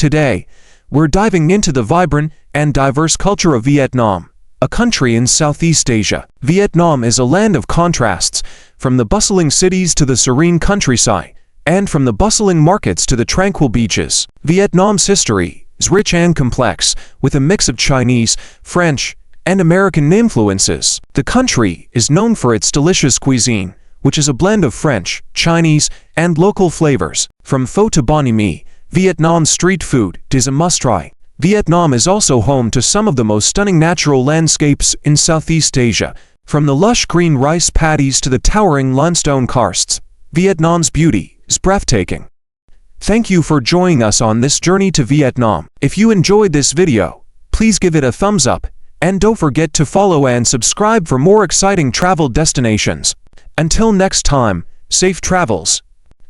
Today, we're diving into the vibrant and diverse culture of Vietnam, a country in Southeast Asia. Vietnam is a land of contrasts, from the bustling cities to the serene countryside, and from the bustling markets to the tranquil beaches. Vietnam's history is rich and complex, with a mix of Chinese, French, and American influences. The country is known for its delicious cuisine, which is a blend of French, Chinese, and local flavors. From pho to banh mi, Vietnam's street food is a must-try. Vietnam is also home to some of the most stunning natural landscapes in Southeast Asia. From the lush green rice paddies to the towering limestone karsts, Vietnam's beauty is breathtaking. Thank you for joining us on this journey to Vietnam. If you enjoyed this video, please give it a thumbs up, and don't forget to follow and subscribe for more exciting travel destinations. Until next time, safe travels.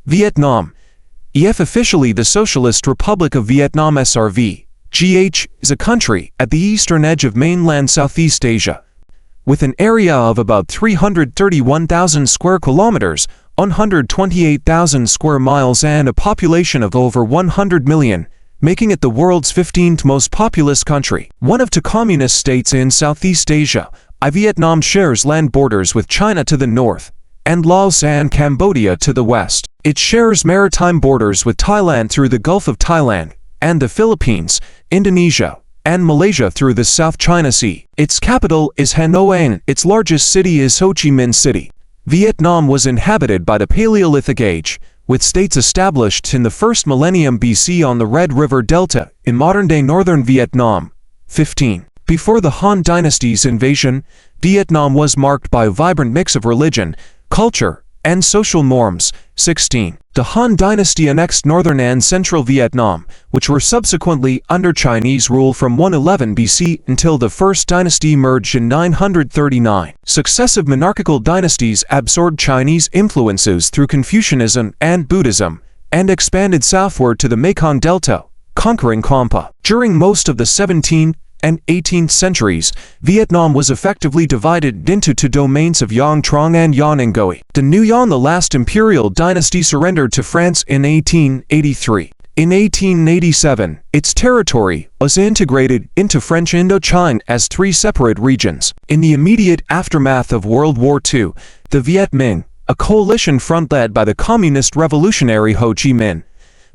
Vietnam, officially the Socialist Republic of Vietnam (SRV), is a country at the eastern edge of mainland Southeast Asia, with an area of about 331,000 square kilometers, 128,000 square miles, and a population of over 100 million, making it the world's 15th most populous country. One of two communist states in Southeast Asia, Vietnam shares land borders with China to the north and Laos and Cambodia to the west. It shares maritime borders with Thailand through the Gulf of Thailand, and the Philippines, Indonesia, and Malaysia through the South China Sea. Its capital is Hanoi and its largest city is Ho Chi Minh City. Vietnam was inhabited by the Paleolithic Age, with states established in the first millennium BC on the Red River Delta in modern-day northern Vietnam. 15. Before the Han dynasty's invasion, Vietnam was marked by a vibrant mix of religion, culture, and social norms. 16. The Han dynasty annexed northern and central Vietnam, which were subsequently under Chinese rule from 111 BC until the First Dynasty emerged in 939. Successive monarchical dynasties absorbed Chinese influences through Confucianism and Buddhism, and expanded southward to the Mekong Delta, conquering Kampa. During most of the 17th and 18th centuries, Vietnam was effectively divided into two domains of Yang Trong and Yan Ngoi. The Nguyen, the last imperial dynasty, surrendered to France in 1883. In 1887, its territory was integrated into French Indochina as three separate regions. In the immediate aftermath of World War II, the Viet Minh, a coalition front led by the communist revolutionary Ho Chi Minh,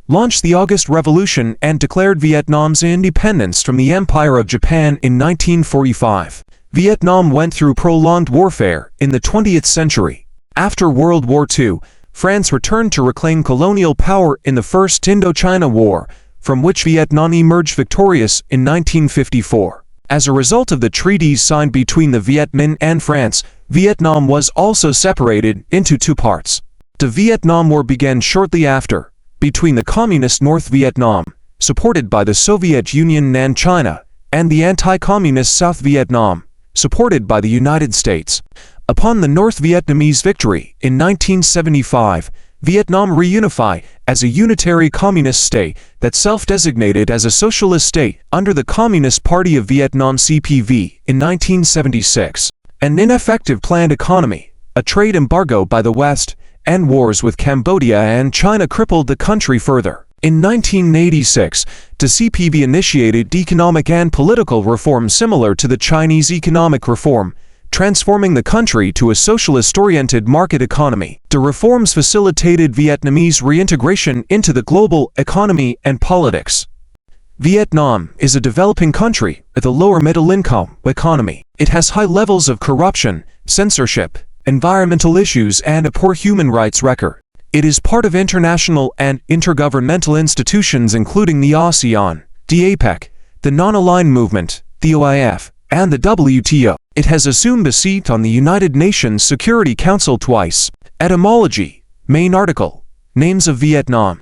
launched the August Revolution and declared Vietnam's independence from the Empire of Japan in 1945. Vietnam went through prolonged warfare in the 20th century. After World War II, France returned to reclaim colonial power in the First Indochina War, from which Vietnam emerged victorious in 1954. As a result of the treaties signed between the Viet Minh and France, Vietnam was also separated into two parts. The Vietnam War began shortly after, between the Communist North Vietnam, supported by the Soviet Union and China, and the anti-communist South Vietnam, supported by the United States. Upon the North Vietnamese victory in 1975, Vietnam reunified as a unitary communist state that self-designated as a socialist state under the Communist Party of Vietnam (CPV) in 1976. An ineffective planned economy, a trade embargo by the West, and wars with Cambodia and China crippled the country further. In 1986, the CPV initiated economic and political reform similar to the Chinese economic reform, transforming the country to a socialist-oriented market economy. The reforms facilitated Vietnamese reintegration into the global economy and politics. Vietnam is a developing country with a lower middle-income economy. It has high levels of corruption, censorship, environmental issues, and a poor human rights record. It is part of international and intergovernmental institutions including the ASEAN, the APEC, the Non-Aligned Movement, the OIF, and the WTO. It has assumed a seat on the United Nations Security Council twice. Etymology. Main article. Names of Vietnam.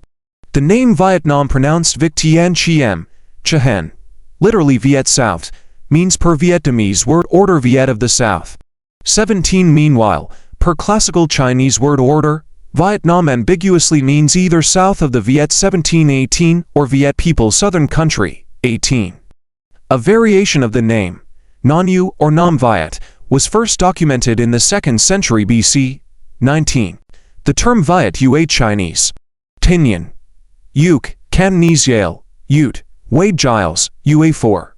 The name Vietnam, pronounced Vic Tien Chiem, Chahen, literally Viet South, means per Vietnamese word order Viet of the South. 17. Meanwhile, per classical Chinese word order, Vietnam ambiguously means either south of the Viet 1718 or Viet people southern country 18. A variation of the name, Nanu or Nam Viet, was first documented in the 2nd century BC. 19. The term Viet Ua Chinese, Tinyan, Yuk, Cantonese Yale, Ute, Wade Giles, UA4.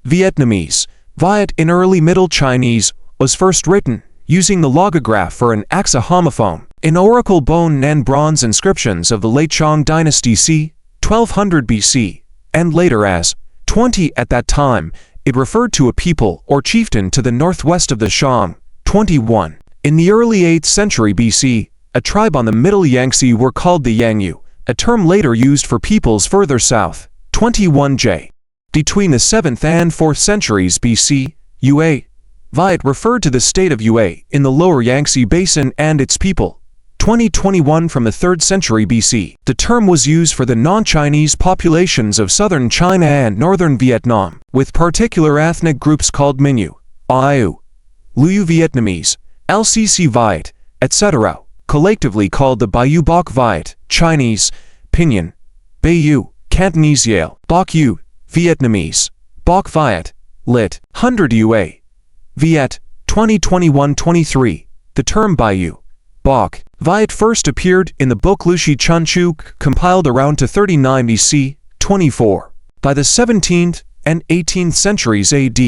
Vietnamese. Viet in early Middle Chinese was first written using the logograph for an AXA homophone. In oracle bone and bronze inscriptions of the late Shang dynasty c. 1200 BC, and later as 20 at that time, it referred to a people or chieftain to the northwest of the Shang. 21. In the early 8th century BC, a tribe on the middle Yangtze were called the Yangyu, a term later used for peoples further south. 21j. Between the 7th and 4th centuries BC, Yue, Viet referred to the state of Yue in the lower Yangtze basin and its people. 2021 from the 3rd century BC. The term was used for the non-Chinese populations of southern China and northern Vietnam, with particular ethnic groups called Minyu, Aiu, Luyu Vietnamese, LCC Viet, etc., collectively called the Baiyu Bok Viet, Chinese, Pinyin, Baiyu, Cantonese Yale, Bok Yu, Vietnamese, Bok Viet, lit. 100 Yue, Viet, 2021-23. The term Baiyu, Bok, Viet first appeared in the book Lushi Chunchu, compiled around to 39 BC, 24. By the 17th and 18th centuries AD,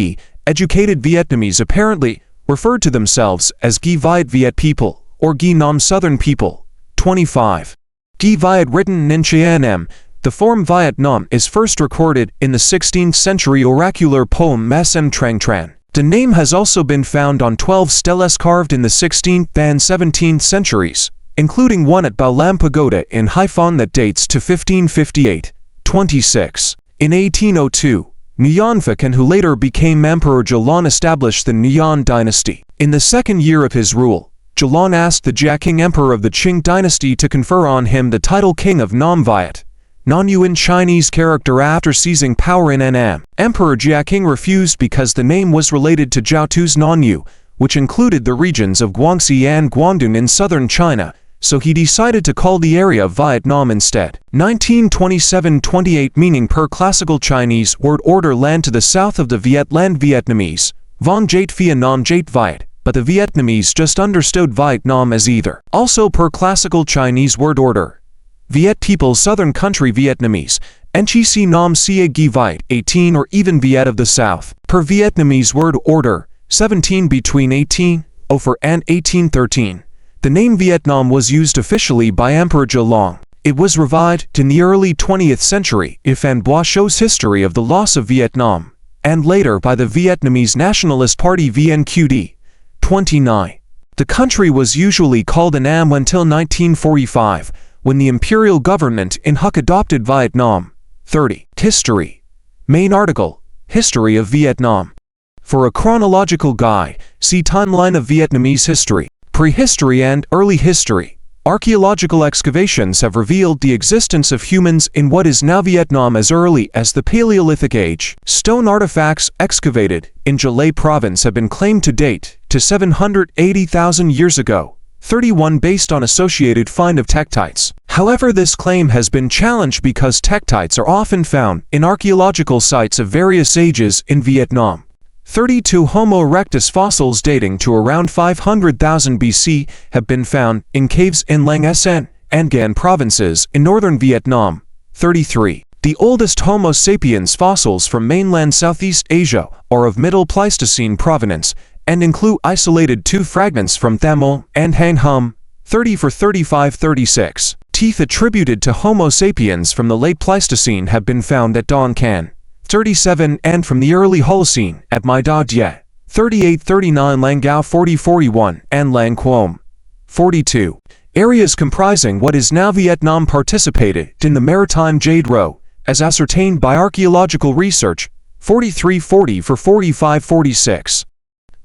educated Vietnamese apparently referred to themselves as Gi Viet Viet people, or Gi Nam Southern people. 25. Gi Viet written in Chiem, the form Viet Nam is first recorded in the 16th century oracular poem Masem Trang Tran. The name has also been found on 12 steles carved in the 16th and 17th centuries, including one at Bao Lam Pagoda in Haiphong that dates to 1558. 26. In 1802, Nguyen Pha Can, who later became Emperor Jalan, established the Nguyen dynasty. In the second year of his rule, Jalan asked the Jia King Emperor of the Qing dynasty to confer on him the title King of Nam Viet, non-Yuan Chinese character, after seizing power in Annam. Emperor Jia King refused because the name was related to Jiao Tu's non-Yu, which included the regions of Guangxi and Guangdong in southern China, so he decided to call the area Viet Nam instead. 1927-28 meaning per classical Chinese word order land to the south of the Viet land Vietnamese, Vong Jait Phia Nam Jait Viet, but the Vietnamese just understood Viet Nam as either. Also per classical Chinese word order, Viet people southern country Vietnamese, Nchi Si Nam Sia Gi Viet 18 or even Viet of the South. Per Vietnamese word order, 17 between 1804 and 1813. The name Vietnam was used officially by Emperor Jalan. It was revived in the early 20th century if An Bois shows history of the loss of Vietnam, and later by the Vietnamese Nationalist Party VNQD. 29. The country was usually called Annam until 1945, when the imperial government in Huc adopted Viet Nam. 30. History. Main article, History of Vietnam. For a chronological guide, see Timeline of Vietnamese history. Prehistory and early history. Archaeological excavations have revealed the existence of humans in what is now Vietnam as early as the Paleolithic age. Stone artifacts excavated in Galei province have been claimed to date to 780,000 years ago. 31 based on associated find of tektites. However, this claim has been challenged because tektites are often found in archaeological sites of various ages in Vietnam. 32 Homo erectus fossils dating to around 500,000 BC have been found in caves in Lang Son and Gan provinces in northern Vietnam. 33. The oldest Homo sapiens fossils from mainland Southeast Asia are of Middle Pleistocene provenance and include isolated tooth fragments from Thamel and Hang Hum. 30 for 35-36. Teeth attributed to Homo sapiens from the late Pleistocene have been found at Don Can. 37 and from the early Holocene at Mai Da Die. 38-39 Lang Gao 40-41 and Lang Quom. 42. Areas comprising what is now Vietnam participated in the maritime Jade Row, as ascertained by archaeological research. 43-40 for 45-46.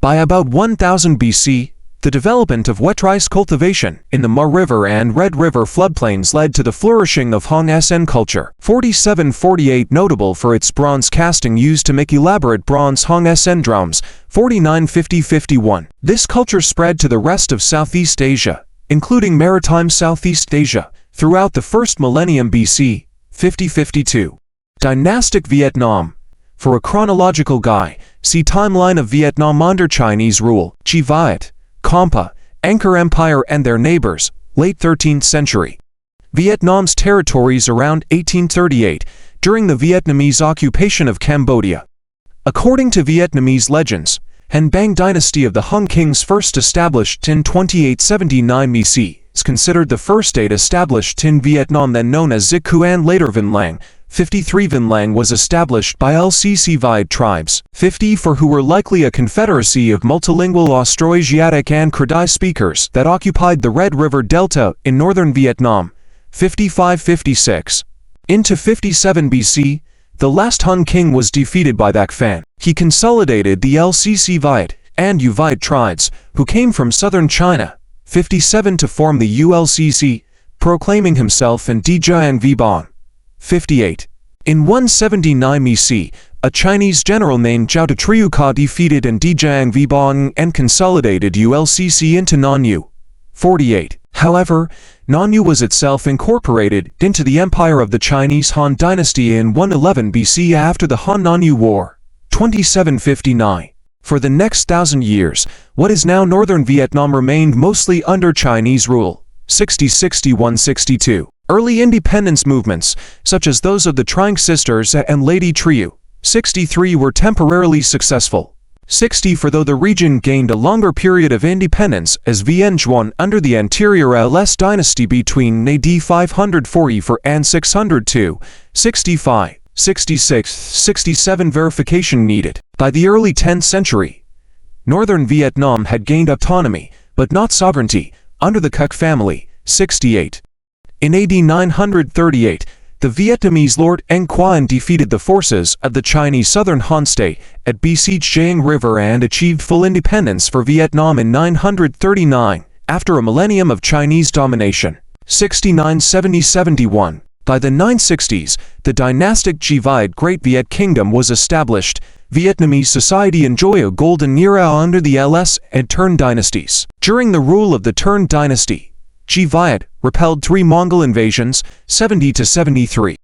By about 1000 BC, the development of wet rice cultivation in the Ma River and Red River floodplains led to the flourishing of Hong Sen culture. 47-48 notable for its bronze casting used to make elaborate bronze Hong Sen drums. 49-50-51. This culture spread to the rest of Southeast Asia, including maritime Southeast Asia, throughout the first millennium BC. 50-52. Dynastic Vietnam. For a chronological guide, see Timeline of Vietnam under Chinese rule. Chi Viet, Compa, Angkor Empire and their neighbors, late 13th century. Vietnam's territories around 1838 during the Vietnamese occupation of Cambodia. According to Vietnamese legends, Hàn Bang dynasty of the Hung kings first established in 2879 BC is considered the first state established in Vietnam, then known as Dic Cuan, later Vinh Lang. 53 Vinh Lang was established by LCC Viet tribes, 54 who were likely a confederacy of multilingual Austroasiatic and Kra-Dai speakers that occupied the Red River Delta in northern Vietnam, 55-56. Into 57 BC, the last Hun king was defeated by Bac Phan. He consolidated the LCC Viet and U Viet tribes, who came from southern China, 57 to form the ULCC, proclaiming himself in Dijiang Vbon. 58. In 179 BC, a Chinese general named Zhao Triuka defeated in Dijiang Vbon and consolidated ULCC into Nanyue. 48. However, Nanyue was itself incorporated into the empire of the Chinese Han dynasty in 111 BC after the Han-Nanyue War. 2759. For the next 1,000 years, what is now northern Vietnam remained mostly under Chinese rule. 60-61-62. Early independence movements, such as those of the Trang sisters and Lady Trieu, 63 were temporarily successful. 60 for though the region gained a longer period of independence as Vien Duan under the anterior LS dynasty between AD 544 and 602, 65, 66, 67 verification needed. By the early 10th century, northern Vietnam had gained autonomy, but not sovereignty, under the Cuc family, 68. In AD 938, the Vietnamese Lord Anh Quyen defeated the forces of the Chinese Southern Han state at besieged Giang River and achieved full independence for Vietnam in 939, after a millennium of Chinese domination. 69-70-71. By the 960s, the dynastic Viet Great Viet Kingdom was established. Vietnamese society enjoyed a golden era under the LS and Tern dynasties. During the rule of the Tern dynasty, Viet repelled 3 Mongol invasions, 70-73.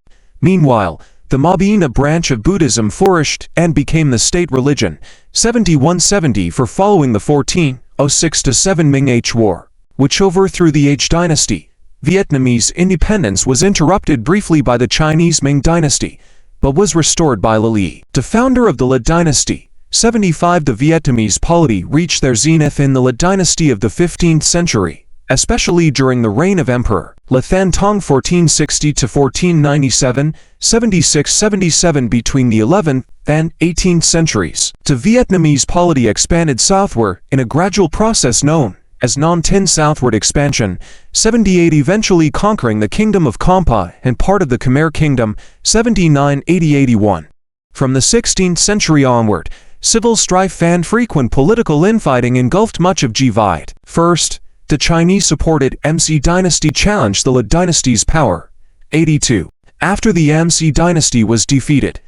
Meanwhile, the Mabina branch of Buddhism flourished and became the state religion, 71-70 for following the 1406-7 Ming-H War, which overthrew the H dynasty. Vietnamese independence was interrupted briefly by the Chinese Ming dynasty, but was restored by Le Li, the founder of the Le dynasty. 75 The Vietnamese polity reached their zenith in the Le dynasty of the 15th century, especially during the reign of Emperor Le Than Tong 1460-1497, 76-77 between the 11th and 18th centuries. The Vietnamese polity expanded southward in a gradual process known as Nam Tin southward expansion, 78 eventually conquering the Kingdom of Kampa and part of the Khmer Kingdom, 79-80-81. From the 16th century onward, civil strife and frequent political infighting engulfed much of Viet. First, the Chinese-supported MC dynasty challenged the Le dynasty's power. 82. After the MC dynasty was defeated,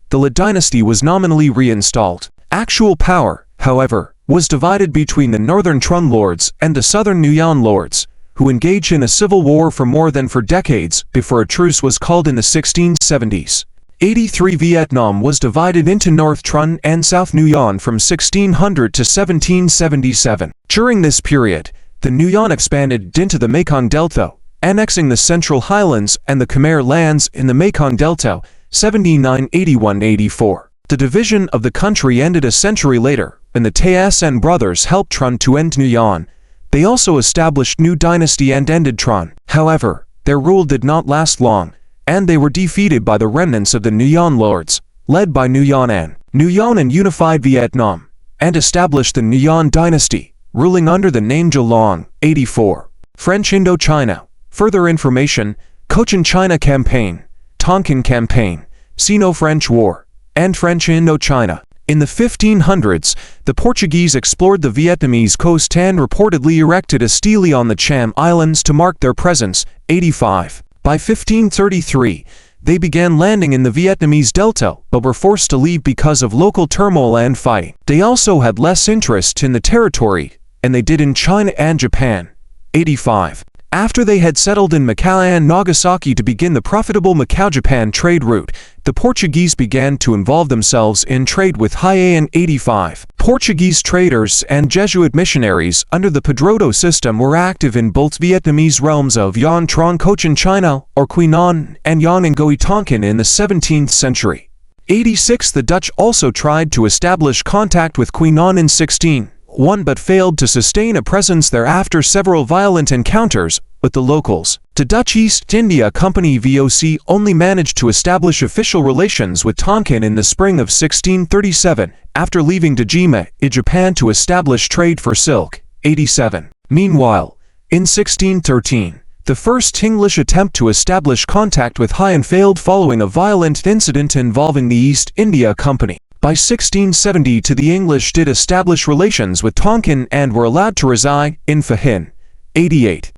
the Le dynasty was nominally reinstalled. Actual power, however, was divided between the northern Trung lords and the southern Nguyen lords, who engaged in a civil war for more than 4 decades before a truce was called in the 1670s. 83 Vietnam was divided into North Trung and South Nguyen from 1600 to 1777. During this period, the Nguyen expanded into the Mekong Delta, annexing the Central Highlands and the Khmer lands in the Mekong Delta, 79-81-84. The division of the country ended a century later, when the Tay Sen brothers helped Trun to end Nguyen. They also established New Dynasty and ended Trun. However, their rule did not last long, and they were defeated by the remnants of the Nguyen lords, led by Nguyen An. Nguyen unified Vietnam, and established the Nguyen dynasty, ruling under the name Zhalong. 84. French Indochina. Further information: Cochin China Campaign, Tonkin Campaign, Sino-French War, and French Indochina. In the 1500s, the Portuguese explored the Vietnamese coast and reportedly erected a stele on the Cham Islands to mark their presence. 85. By 1533, they began landing in the Vietnamese Delta, but were forced to leave because of local turmoil and fighting. They also had less interest in the territory, and they did in China and Japan. 85. After they had settled in Macau and Nagasaki to begin the profitable Macau-Japan trade route, the Portuguese began to involve themselves in trade with Hainan. 85. Portuguese traders and Jesuit missionaries under the Padroado system were active in both Vietnamese realms of Yan Tron Cochin China, or Quy Nhon, and Yan Ngoi Tonkin in the 17th century. 86. The Dutch also tried to establish contact with Quy Nhon in 1601 but failed to sustain a presence there after several violent encounters with the locals. The Dutch East India Company (VOC) only managed to establish official relations with Tonkin in the spring of 1637, after leaving Dejima in Japan to establish trade for silk. 87. Meanwhile, in 1613, the first English attempt to establish contact with Hainan failed following a violent incident involving the East India Company. By 1670 the English did establish relations with Tonkin and were allowed to reside in Pha Hin. 88.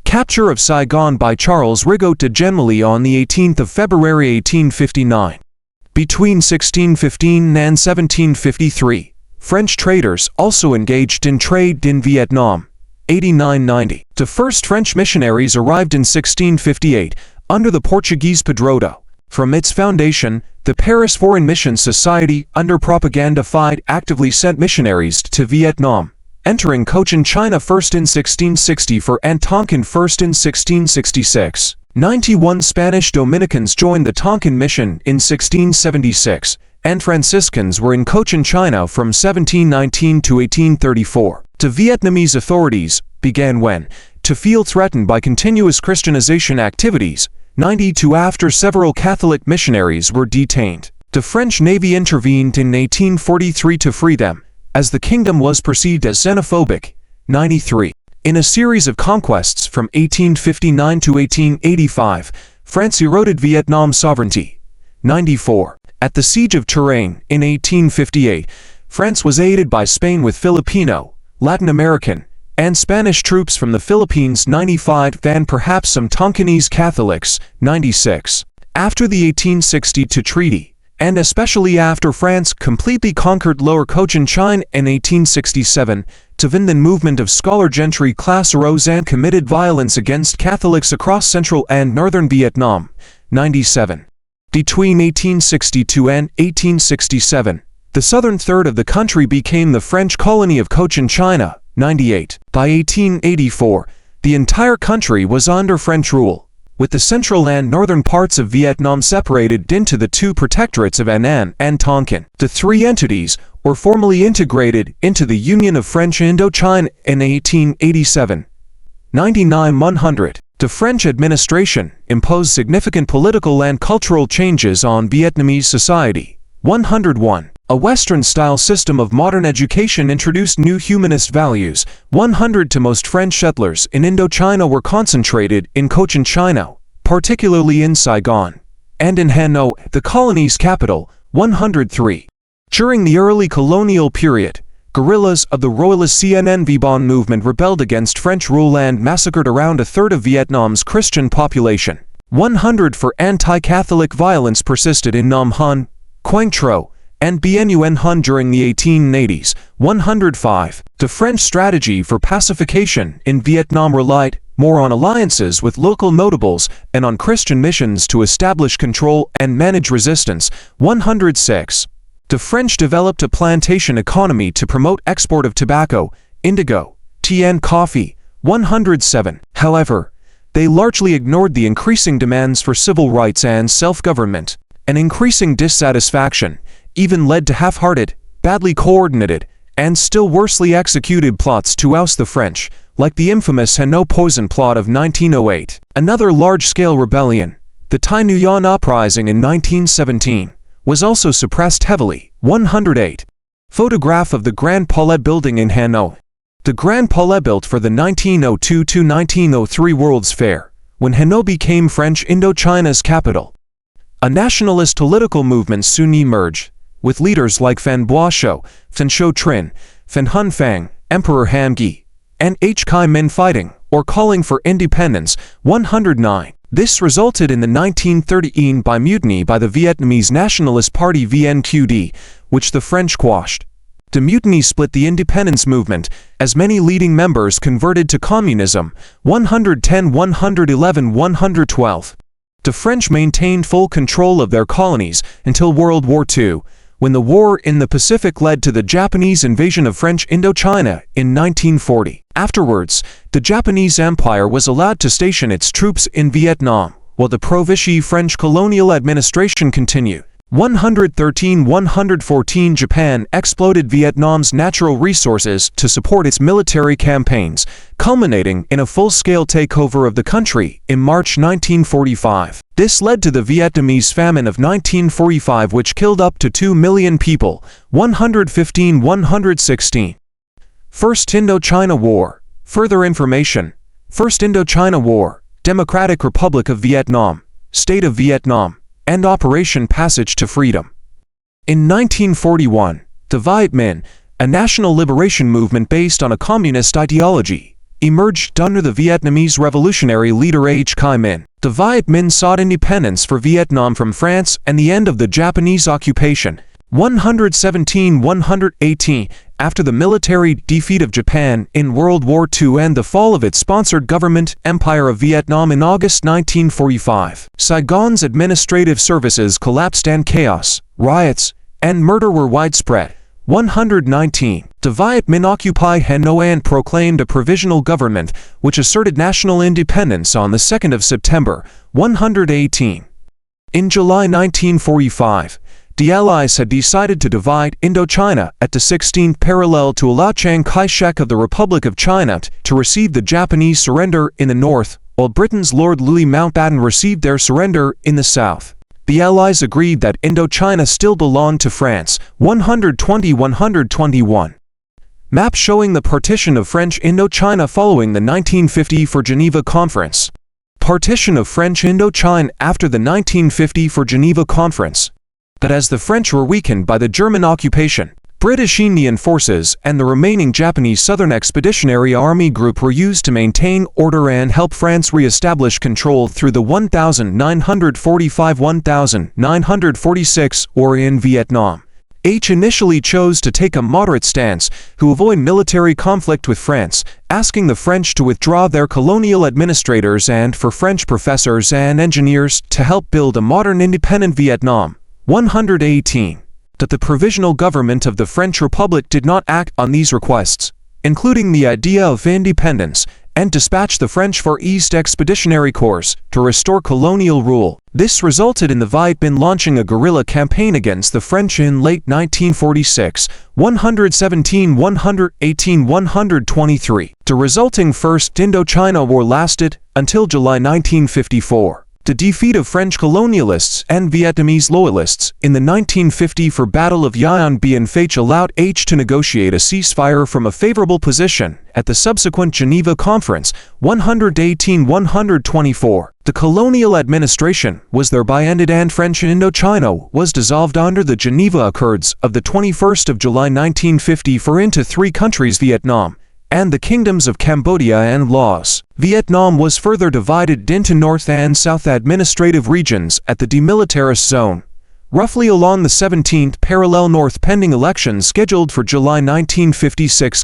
Capture of Saigon by Charles Rigaud de Gentilly on the 18th of February 1859. Between 1615 and 1753, French traders also engaged in trade in Vietnam. 89-90. The first French missionaries arrived in 1658 under the Portuguese Padroado. From its foundation, the Paris Foreign Mission Society, under Propaganda Fide, actively sent missionaries to Vietnam, entering Cochin China first in 1664 and Tonkin first in 1666. 91 Spanish Dominicans joined the Tonkin mission in 1676, and Franciscans were in Cochin China from 1719 to 1834. The Vietnamese authorities began to feel threatened by continuous Christianization activities. 92 After several Catholic missionaries were detained, the French Navy intervened in 1843 to free them, as the kingdom was perceived as xenophobic. 93. In a series of conquests from 1859 to 1885, France eroded Vietnam's sovereignty. 94. At the Siege of Turin in 1858, France was aided by Spain with Filipino, Latin American, and Spanish troops from the Philippines. 95. And perhaps some Tonkinese Catholics. 96. After the 1862 treaty, and especially after France completely conquered Lower Cochin China in 1867, the Vindan movement of scholar gentry class arose and committed violence against Catholics across central and northern Vietnam. 97. Between 1862 and 1867, the southern third of the country became the French colony of Cochin China. 98. By 1884, the entire country was under French rule, with the central and northern parts of Vietnam separated into the two protectorates of An and Tonkin. The three entities were formally integrated into the Union of French Indochina in 1887. 99-100. The French administration imposed significant political and cultural changes on Vietnamese society. 101. A Western-style system of modern education introduced new humanist values. 100. To most French settlers in Indochina were concentrated in Cochin China, particularly in Saigon, and in Hanoi, the colony's capital. 103. During the early colonial period, guerrillas of the royalist CNN Vbon movement rebelled against French rule and massacred around a third of Vietnam's Christian population. 100. For anti-Catholic violence persisted in Nam Han, Quang Tro, and Bien Hun during the 1880s. 105. The French strategy for pacification in Vietnam relied more on alliances with local notables and on Christian missions to establish control and manage resistance. 106. The French developed a plantation economy to promote export of tobacco, indigo, tea and coffee. 107. However, they largely ignored the increasing demands for civil rights and self-government. An increasing dissatisfaction even led to half-hearted, badly coordinated, and still worsely executed plots to oust the French, like the infamous Hanoi poison plot of 1908. Another large-scale rebellion, the Thai Nguyen Uprising in 1917, was also suppressed heavily. 108. Photograph of the Grand Palais building in Hanoi. The Grand Palais built for the 1902–1903 World's Fair, when Hanoi became French Indochina's capital. A nationalist political movement soon emerged, with leaders like Phan Boi Chau, Phan Chau Trinh, Phan Hun Phang, Emperor Han Gi, and H. Chi Minh fighting, or calling for independence. 109. This resulted in the 1930 by mutiny by the Vietnamese Nationalist Party VNQD, which the French quashed. The mutiny split the independence movement, as many leading members converted to communism. 110, 111, 112. The French maintained full control of their colonies until World War II, when the war in the Pacific led to the Japanese invasion of French Indochina in 1940. Afterwards, the Japanese Empire was allowed to station its troops in Vietnam, while the pro-Vichy French colonial administration continued. 113-114 Japan exploited Vietnam's natural resources to support its military campaigns, culminating in a full-scale takeover of the country in March 1945. This led to the Vietnamese famine of 1945, which killed up to 2 million people. 115-116. First Indochina War. Further information. First Indochina War, Democratic Republic of Vietnam, State of Vietnam, and Operation Passage to Freedom. In 1941, the Viet Minh, a national liberation movement based on a communist ideology, emerged under the Vietnamese revolutionary leader H. Chi Minh. The Viet Minh sought independence for Vietnam from France and the end of the Japanese occupation. 117-118. After the military defeat of Japan in World War II and the fall of its sponsored government Empire of Vietnam in August 1945, Saigon's administrative services collapsed and chaos, riots, and murder were widespread. 119. The Viet Minh occupied Hanoi and proclaimed a provisional government, which asserted national independence on the 2nd of September. 118. In July 1945, the Allies had decided to divide Indochina at the 16th parallel to allow Chiang Kai-shek of the Republic of China to receive the Japanese surrender in the north, while Britain's Lord Louis Mountbatten received their surrender in the south. The Allies agreed that Indochina still belonged to France. 120-121. Map showing the partition of French Indochina following the 1954 Geneva Conference. Partition of French Indochina after the 1954 Geneva Conference. But as the French were weakened by the German occupation, British Indian forces and the remaining Japanese Southern Expeditionary Army Group were used to maintain order and help France re-establish control through the 1945-1946 war in Vietnam. H initially chose to take a moderate stance to avoid military conflict with France, asking the French to withdraw their colonial administrators and for French professors and engineers to help build a modern independent Vietnam. 118. That the provisional government of the French Republic did not act on these requests, including the idea of independence, and dispatched the French Far East Expeditionary Corps to restore colonial rule. This resulted in the Viet Minh launching a guerrilla campaign against the French in late 1946. 117, 118, 123. The resulting First Indochina War lasted until July 1954. The defeat of French colonialists and Vietnamese loyalists in the 1954 Battle of Dien Bien Phu allowed H to negotiate a ceasefire from a favorable position at the subsequent Geneva Conference. 118-124. The colonial administration was thereby ended and French Indochina was dissolved under the Geneva Accords of the 21st of July 1954 into three countries: Vietnam and the kingdoms of Cambodia and Laos. Vietnam was further divided into North and South administrative regions at the demilitarized zone, roughly along the 17th parallel north, pending elections scheduled for July 1956.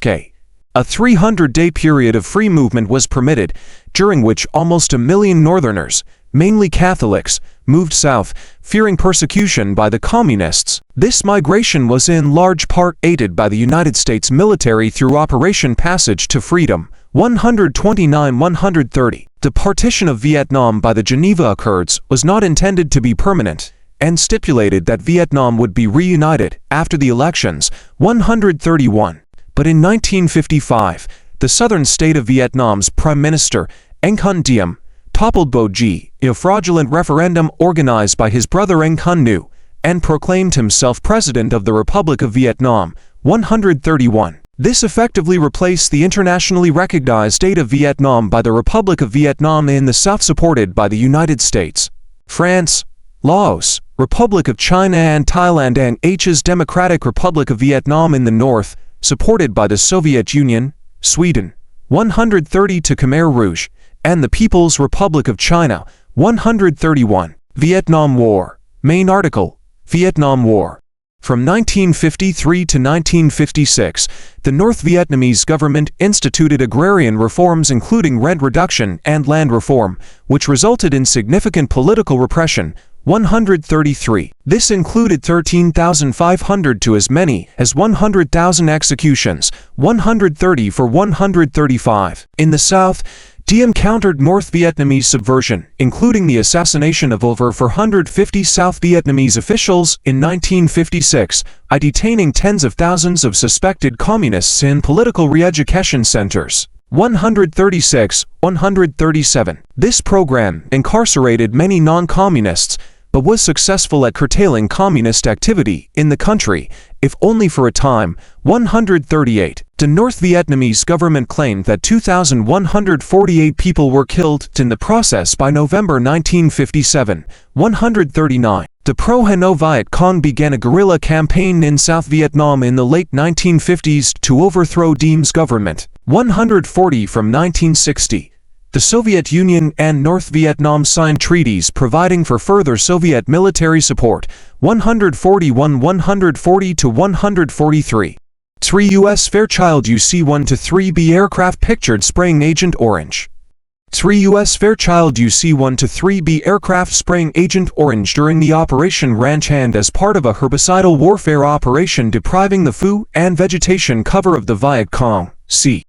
A 300-day period of free movement was permitted, during which almost 1 million Northerners, mainly Catholics, moved south, fearing persecution by the communists. This migration was in large part aided by the United States military through Operation Passage to Freedom. 129-130. The partition of Vietnam by the Geneva Accords was not intended to be permanent, and stipulated that Vietnam would be reunited after the elections. 131. But in 1955, the southern state of Vietnam's Prime Minister, Nguyen Diem, toppled Bo Ji in a fraudulent referendum organized by his brother Nguyen Nu, and proclaimed himself President of the Republic of Vietnam. 131. This effectively replaced the internationally recognized state of Vietnam by the Republic of Vietnam in the south, supported by the United States, France, Laos, Republic of China and Thailand, and H's Democratic Republic of Vietnam in the north, supported by the Soviet Union, Sweden. 130 to Khmer Rouge, and the People's Republic of China. 131. Vietnam War. Main article. Vietnam War. From 1953 to 1956, the North Vietnamese government instituted agrarian reforms including rent reduction and land reform, which resulted in significant political repression. 133. This included 13,500 to as many as 100,000 executions, 130 for 135. In the South, Diem countered North Vietnamese subversion, including the assassination of over 450 South Vietnamese officials in 1956, by detaining tens of thousands of suspected communists in political re-education centers. 136. 137. This program incarcerated many non-communists, but was successful at curtailing communist activity in the country, if only for a time. 138. The North Vietnamese government claimed that 2,148 people were killed in the process by November 1957. 139. The pro-Hanoi Viet Cong began a guerrilla campaign in South Vietnam in the late 1950s to overthrow Diem's government. 140. From 1960, the Soviet Union and North Vietnam signed treaties providing for further Soviet military support. 141. 140 to 143. 3 U.S. Fairchild UC-1-3B aircraft pictured spraying Agent Orange. 3 U.S. Fairchild UC-1-3B aircraft spraying Agent Orange during the Operation Ranch Hand as part of a herbicidal warfare operation depriving the food and vegetation cover of the Viet Cong. C.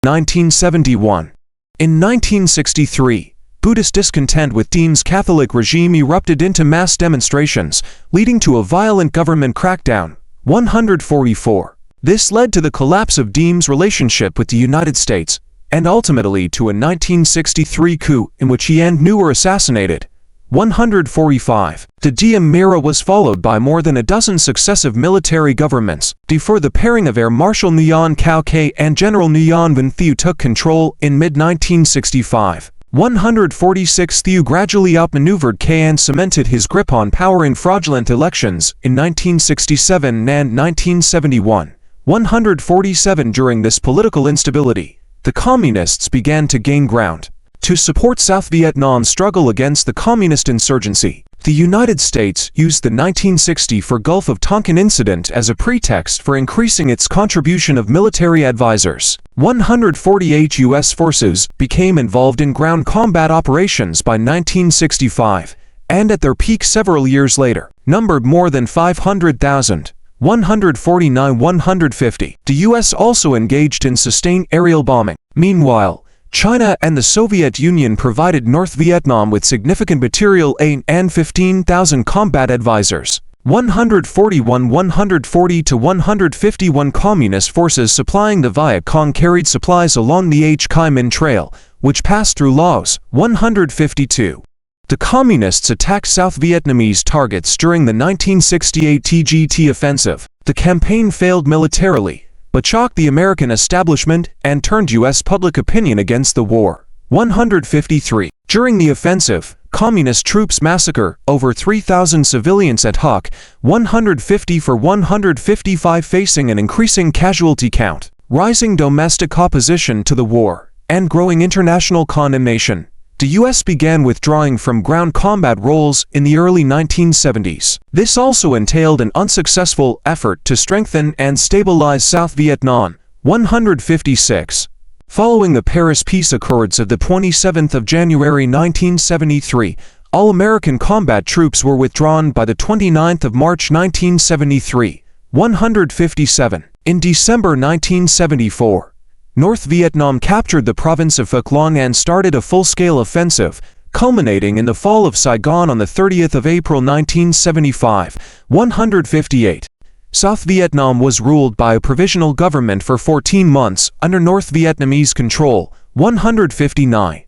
1971. In 1963, Buddhist discontent with Diem's Catholic regime erupted into mass demonstrations, leading to a violent government crackdown. 144. This led to the collapse of Diem's relationship with the United States, and ultimately to a 1963 coup in which he and New were assassinated. 145. The Diem era was followed by more than a dozen successive military governments, before the pairing of Air Marshal Nguyen Cao Ky and General Nguyen Van Thieu took control in mid-1965. 146. Thieu gradually outmaneuvered Ky and cemented his grip on power in fraudulent elections in 1967 and 1971. 147. During this political instability, the Communists began to gain ground. To support South Vietnam's struggle against the Communist insurgency, the United States used the 1964 Gulf of Tonkin incident as a pretext for increasing its contribution of military advisors. 148 U.S. forces became involved in ground combat operations by 1965, and at their peak several years later, numbered more than 500,000. 149. 150. The U.S. also engaged in sustained aerial bombing. Meanwhile, China and the Soviet Union provided North Vietnam with significant material aid and 15,000 combat advisors. 141. 140 to 151. Communist forces supplying the Viet Cong carried supplies along the Ho Chi Minh Trail, which passed through Laos. 152. The Communists attacked South Vietnamese targets during the 1968 TGT offensive. The campaign failed militarily, but shocked the American establishment and turned U.S. public opinion against the war. 153. During the offensive, Communist troops massacre over 3,000 civilians at Ho Chi 150 for 155, facing an increasing casualty count, rising domestic opposition to the war, and growing international condemnation. The U.S. began withdrawing from ground combat roles in the early 1970s. This also entailed an unsuccessful effort to strengthen and stabilize South Vietnam. 156. Following the Paris Peace Accords of the 27th of January 1973, all American combat troops were withdrawn by the 29th of March 1973. 157. In December 1974, North Vietnam captured the province of Phuoc Long and started a full-scale offensive, culminating in the fall of Saigon on the 30th of April 1975. 158. South Vietnam was ruled by a provisional government for 14 months under North Vietnamese control. 159.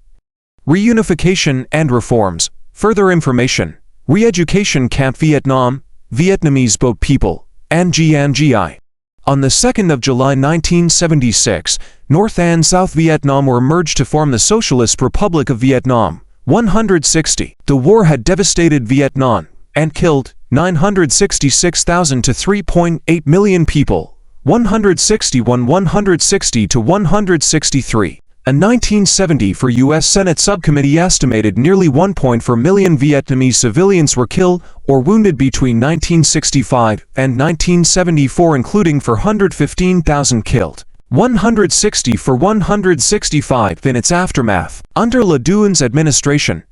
Reunification and reforms. Further information. Re-education Camp Vietnam, Vietnamese Boat People, and GNGI. On the 2nd of July 1976, North and South Vietnam were merged to form the Socialist Republic of Vietnam. 160. The war had devastated Vietnam and killed 966,000 to 3.8 million people. 161. 160 to 163. A 1970 for U.S. Senate subcommittee estimated nearly 1.4 million Vietnamese civilians were killed or wounded between 1965 and 1974, including 415,000 killed. 160 for 165 in its aftermath. Under Le Duan's administration,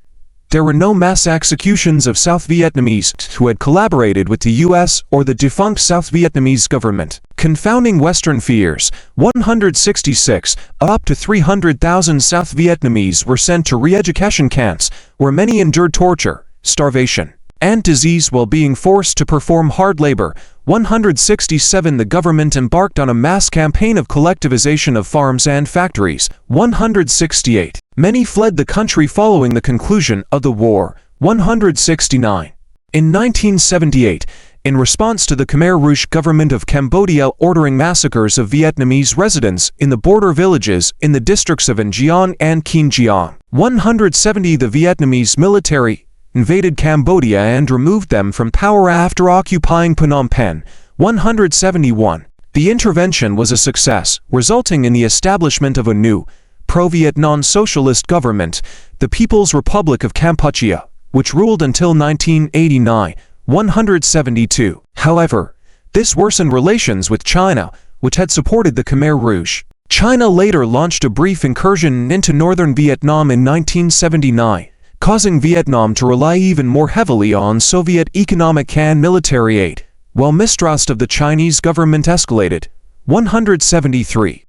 there were no mass executions of South Vietnamese who had collaborated with the U.S. or the defunct South Vietnamese government. Confounding Western fears, 166 up to 300,000 South Vietnamese were sent to re-education camps, where many endured torture, starvation, and disease while being forced to perform hard labor. 167 The government embarked on a mass campaign of collectivization of farms and factories. 168 Many fled the country following the conclusion of the war. 169 In 1978, in response to the Khmer Rouge government of Cambodia ordering massacres of Vietnamese residents in the border villages in the districts of An Giang and Kien Giang. 170 The Vietnamese military invaded Cambodia and removed them from power after occupying Phnom Penh. 171 The intervention was a success, resulting in the establishment of a new, pro-Vietnam socialist government, the People's Republic of Kampuchea, which ruled until 1989. 172 However, this worsened relations with China, which had supported the Khmer Rouge. China later launched a brief incursion into northern Vietnam in 1979, causing Vietnam to rely even more heavily on Soviet economic and military aid, while mistrust of the Chinese government escalated. 173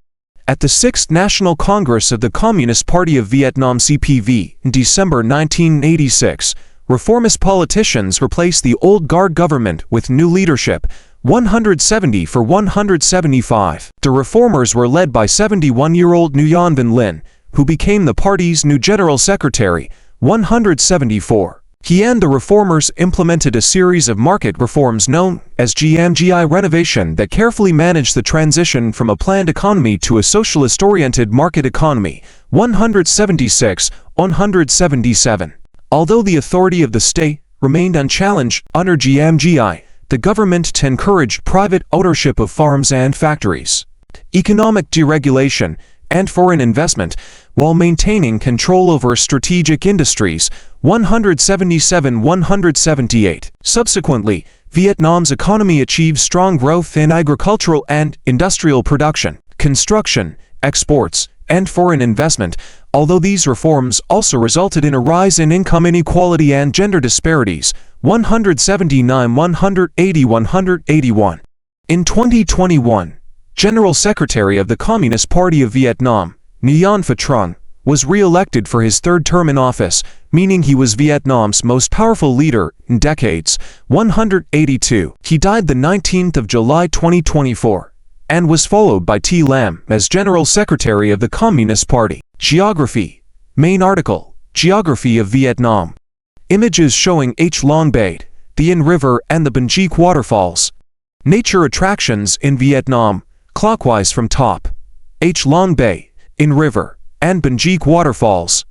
At the 6th National Congress of the Communist Party of Vietnam (CPV) in December 1986, reformist politicians replaced the old guard government with new leadership. 170 for 175 The reformers were led by 71-year-old Nguyen Van Linh, who became the party's new general secretary. 174 He and the reformers implemented a series of market reforms known as GMGI renovation that carefully managed the transition from a planned economy to a socialist-oriented market economy. 176 177 Although the authority of the state remained unchallenged under GMGI, the government encouraged private ownership of farms and factories, economic deregulation, and foreign investment, while maintaining control over strategic industries. 177 178 Subsequently, Vietnam's economy achieved strong growth in agricultural and industrial production, construction, exports, and foreign investment, although these reforms also resulted in a rise in income inequality and gender disparities. 179 180 181 In 2021, General Secretary of the Communist Party of Vietnam, Nguyen Phu Trong, was re-elected for his third term in office, meaning he was Vietnam's most powerful leader in decades. 182 He died the 19th of July 2024, and was followed by T. Lam as General Secretary of the Communist Party. Geography. Main article, Geography of Vietnam. Images showing H. Long Bay, the Yên River and the Ban Giek waterfalls. Nature attractions in Vietnam, clockwise from top. H. Long Bay, Yên River, and Ban Giek waterfalls.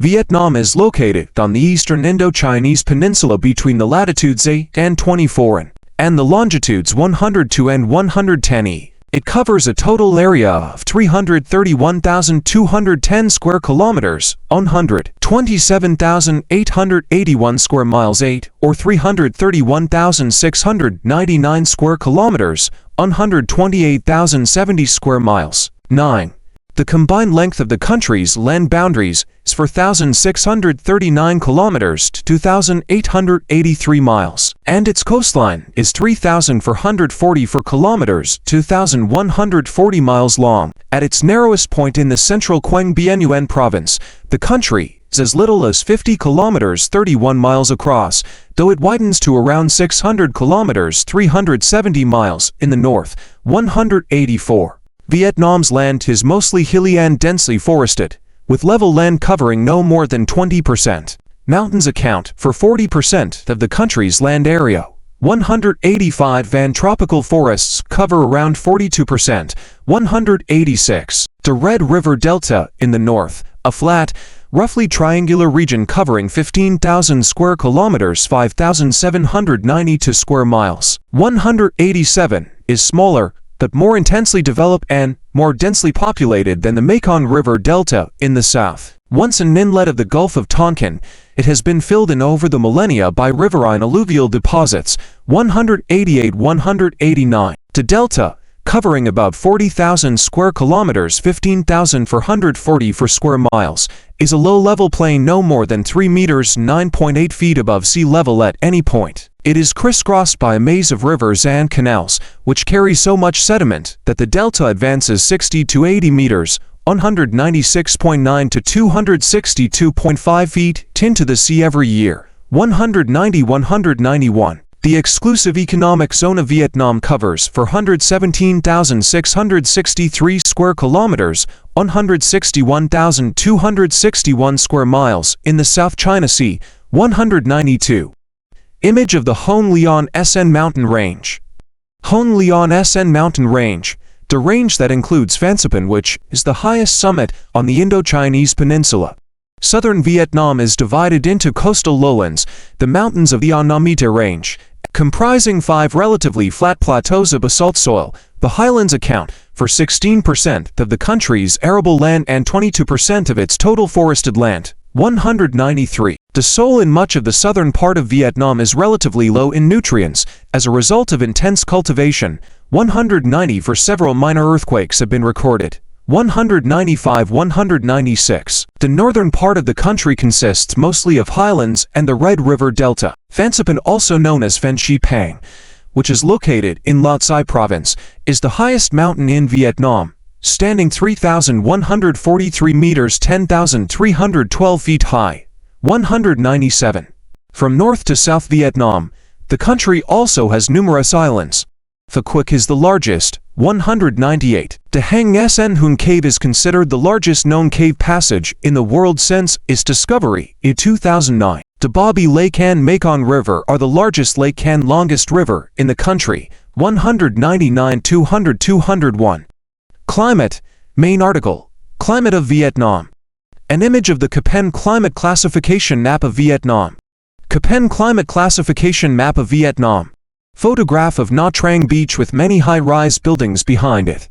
Vietnam is located on the eastern Indo-Chinese peninsula between the latitudes 8 and 24 and the longitudes 102 and 110 E. It covers a total area of 331,210 square kilometers, 127,881 square miles 8, or 331,699 square kilometers, 128,070 square miles. 9. The combined length of the country's land boundaries is 4,639 kilometers to 2,883 miles, and its coastline is 3,444 kilometers, 2,140 miles long. At its narrowest point in the central Quang Bien Nguyen province, the country is as little as 50 kilometers 31 miles across, though it widens to around 600 kilometers 370 miles in the north. 184. Vietnam's land is mostly hilly and densely forested, with level land covering no more than 20%. Mountains account for 40% of the country's land area. 185 and tropical forests cover around 42%. 186. The Red River Delta in the north, a flat, roughly triangular region covering 15,000 square kilometers, 5,792 square miles. 187 is smaller, but more intensely developed and more densely populated than the Mekong River Delta in the south. Once an inlet of the Gulf of Tonkin, it has been filled in over the millennia by riverine alluvial deposits, 188-189. The delta, covering about 40,000 square kilometers, 15,440 for square miles, is a low-level plain no more than 3 meters (9.8 feet) above sea level at any point. It is crisscrossed by a maze of rivers and canals, which carry so much sediment that the delta advances 60 to 80 meters, 196.9 to 262.5 feet, into the sea every year. 190-191. The exclusive economic zone of Vietnam covers 417,663 square kilometers, 161,261 square miles in the South China Sea. 192. Image of the Hon Leon SN Mountain Range. Hon Leon SN Mountain Range, the range that includes Phan Xipang, which is the highest summit on the Indo-Chinese peninsula. Southern Vietnam is divided into coastal lowlands, the mountains of the An Nam My Range, comprising 5 relatively flat plateaus of basalt soil. The highlands account for 16% of the country's arable land and 22% of its total forested land. 193. The soil in much of the southern part of Vietnam is relatively low in nutrients as a result of intense cultivation. 190. For several minor earthquakes have been recorded. 195-196. The northern part of the country consists mostly of highlands and the Red River Delta. Phan Xipang, also known as Phan Xipang, which is located in Lao Cai Province, is the highest mountain in Vietnam, standing 3,143 meters 10,312 feet high. 197. From north to south Vietnam, the country also has numerous islands. Pha Quoc is the largest. 198. The Hang Sen Hun Cave is considered the largest known cave passage in the world since its discovery in 2009. The Bobby Lake and Mekong River are the largest lake and longest river in the country. 199-200-201. Climate. Main article. Climate of Vietnam. An image of the Köppen Climate Classification Map of Vietnam. Köppen Climate Classification Map of Vietnam. Photograph of Nha Trang Beach with many high-rise buildings behind it.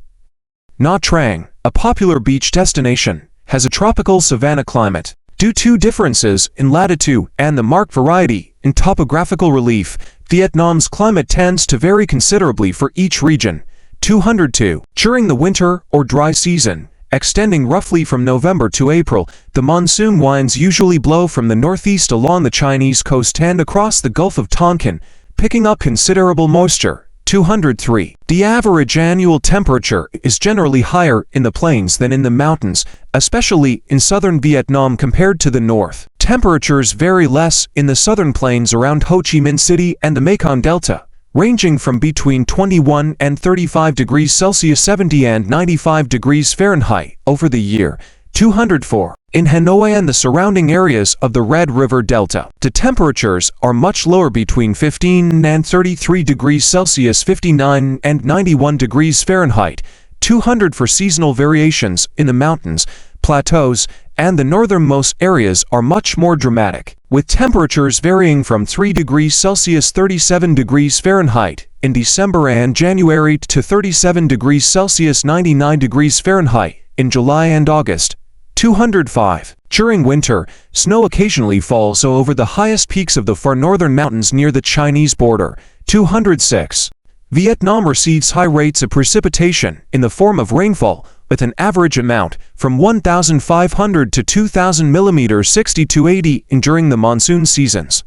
Nha Trang, a popular beach destination, has a tropical savanna climate. Due to differences in latitude and the marked variety in topographical relief, Vietnam's climate tends to vary considerably for each region. 202. During the winter or dry season, extending roughly from November to April, the monsoon winds usually blow from the northeast along the Chinese coast and across the Gulf of Tonkin, picking up considerable moisture. 203. The average annual temperature is generally higher in the plains than in the mountains, especially in southern Vietnam compared to the north. Temperatures vary less in the southern plains around Ho Chi Minh City and the Mekong Delta, ranging from between 21 and 35 degrees Celsius 70 and 95 degrees Fahrenheit over the year. 204. In Hanoi and the surrounding areas of the Red River Delta, the temperatures are much lower, between 15 and 33 degrees Celsius 59 and 91 degrees Fahrenheit. 200. For seasonal variations in the mountains, plateaus, and the northernmost areas are much more dramatic, with temperatures varying from 3 degrees Celsius 37 degrees Fahrenheit in December and January to 37 degrees Celsius 99 degrees Fahrenheit in July and August. 205. During winter, snow occasionally falls over the highest peaks of the far northern mountains near the Chinese border. 206. Vietnam receives high rates of precipitation in the form of rainfall, with an average amount from 1,500 to 2,000 millimeters 60 to 80 during the monsoon seasons.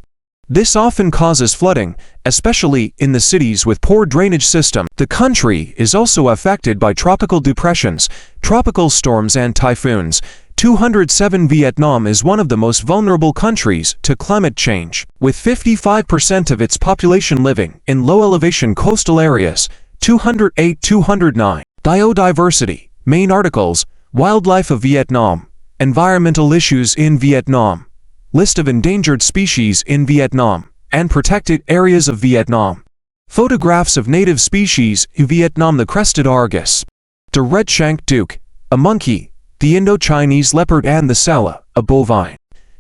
This often causes flooding, especially in the cities with poor drainage system. The country is also affected by tropical depressions, tropical storms and typhoons. 207. Vietnam is one of the most vulnerable countries to climate change, with 55% of its population living in low-elevation coastal areas. 208-209. Biodiversity. Main articles. Wildlife of Vietnam. Environmental issues in Vietnam. List of endangered species in Vietnam and protected areas of Vietnam. Photographs of native species in Vietnam. The crested argus, the red-shanked duke, a monkey, the Indo-Chinese leopard and the sala, a bovine.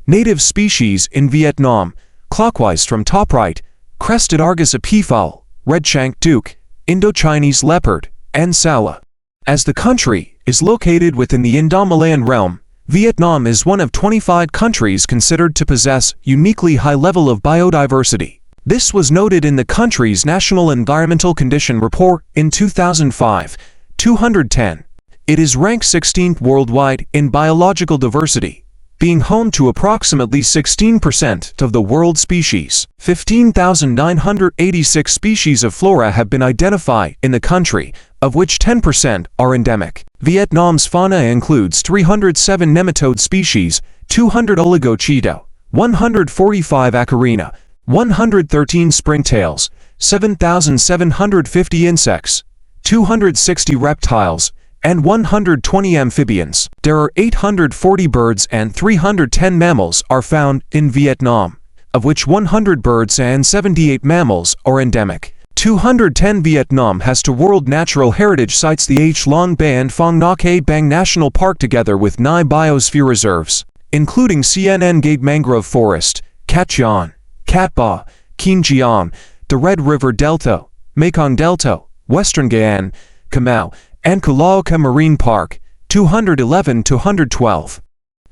Native species in Vietnam, clockwise from top right: crested argus, a peafowl; red-shanked duke, Indo-Chinese leopard, and Sala. As the country is located within the Indo-Malayan realm, Vietnam is one of 25 countries considered to possess uniquely high level of biodiversity. This was noted in the country's National Environmental Condition Report in 2005, 210. It is ranked 16th worldwide in biological diversity, being home to approximately 16% of the world's species. 15,986 species of flora have been identified in the country, of which 10% are endemic. Vietnam's fauna includes 307 nematode species, 200 oligochaeta, 145 acarina, 113 springtails, 7,750 insects, 260 reptiles, and 120 amphibians. There are 840 birds and 310 mammals are found in Vietnam, of which 100 birds and 78 mammals are endemic. 210 Vietnam has two World Natural Heritage Sites, the H Long Bay and Phong Nha Bang National Park, together with 9 biosphere reserves, including CNN Gate Mangrove Forest, Cat Gion, Cat Ba, Kien Giam, the Red River Delta, Mekong Delta, Western Guyana, Camau, and Calauca Marine Park, 211-212.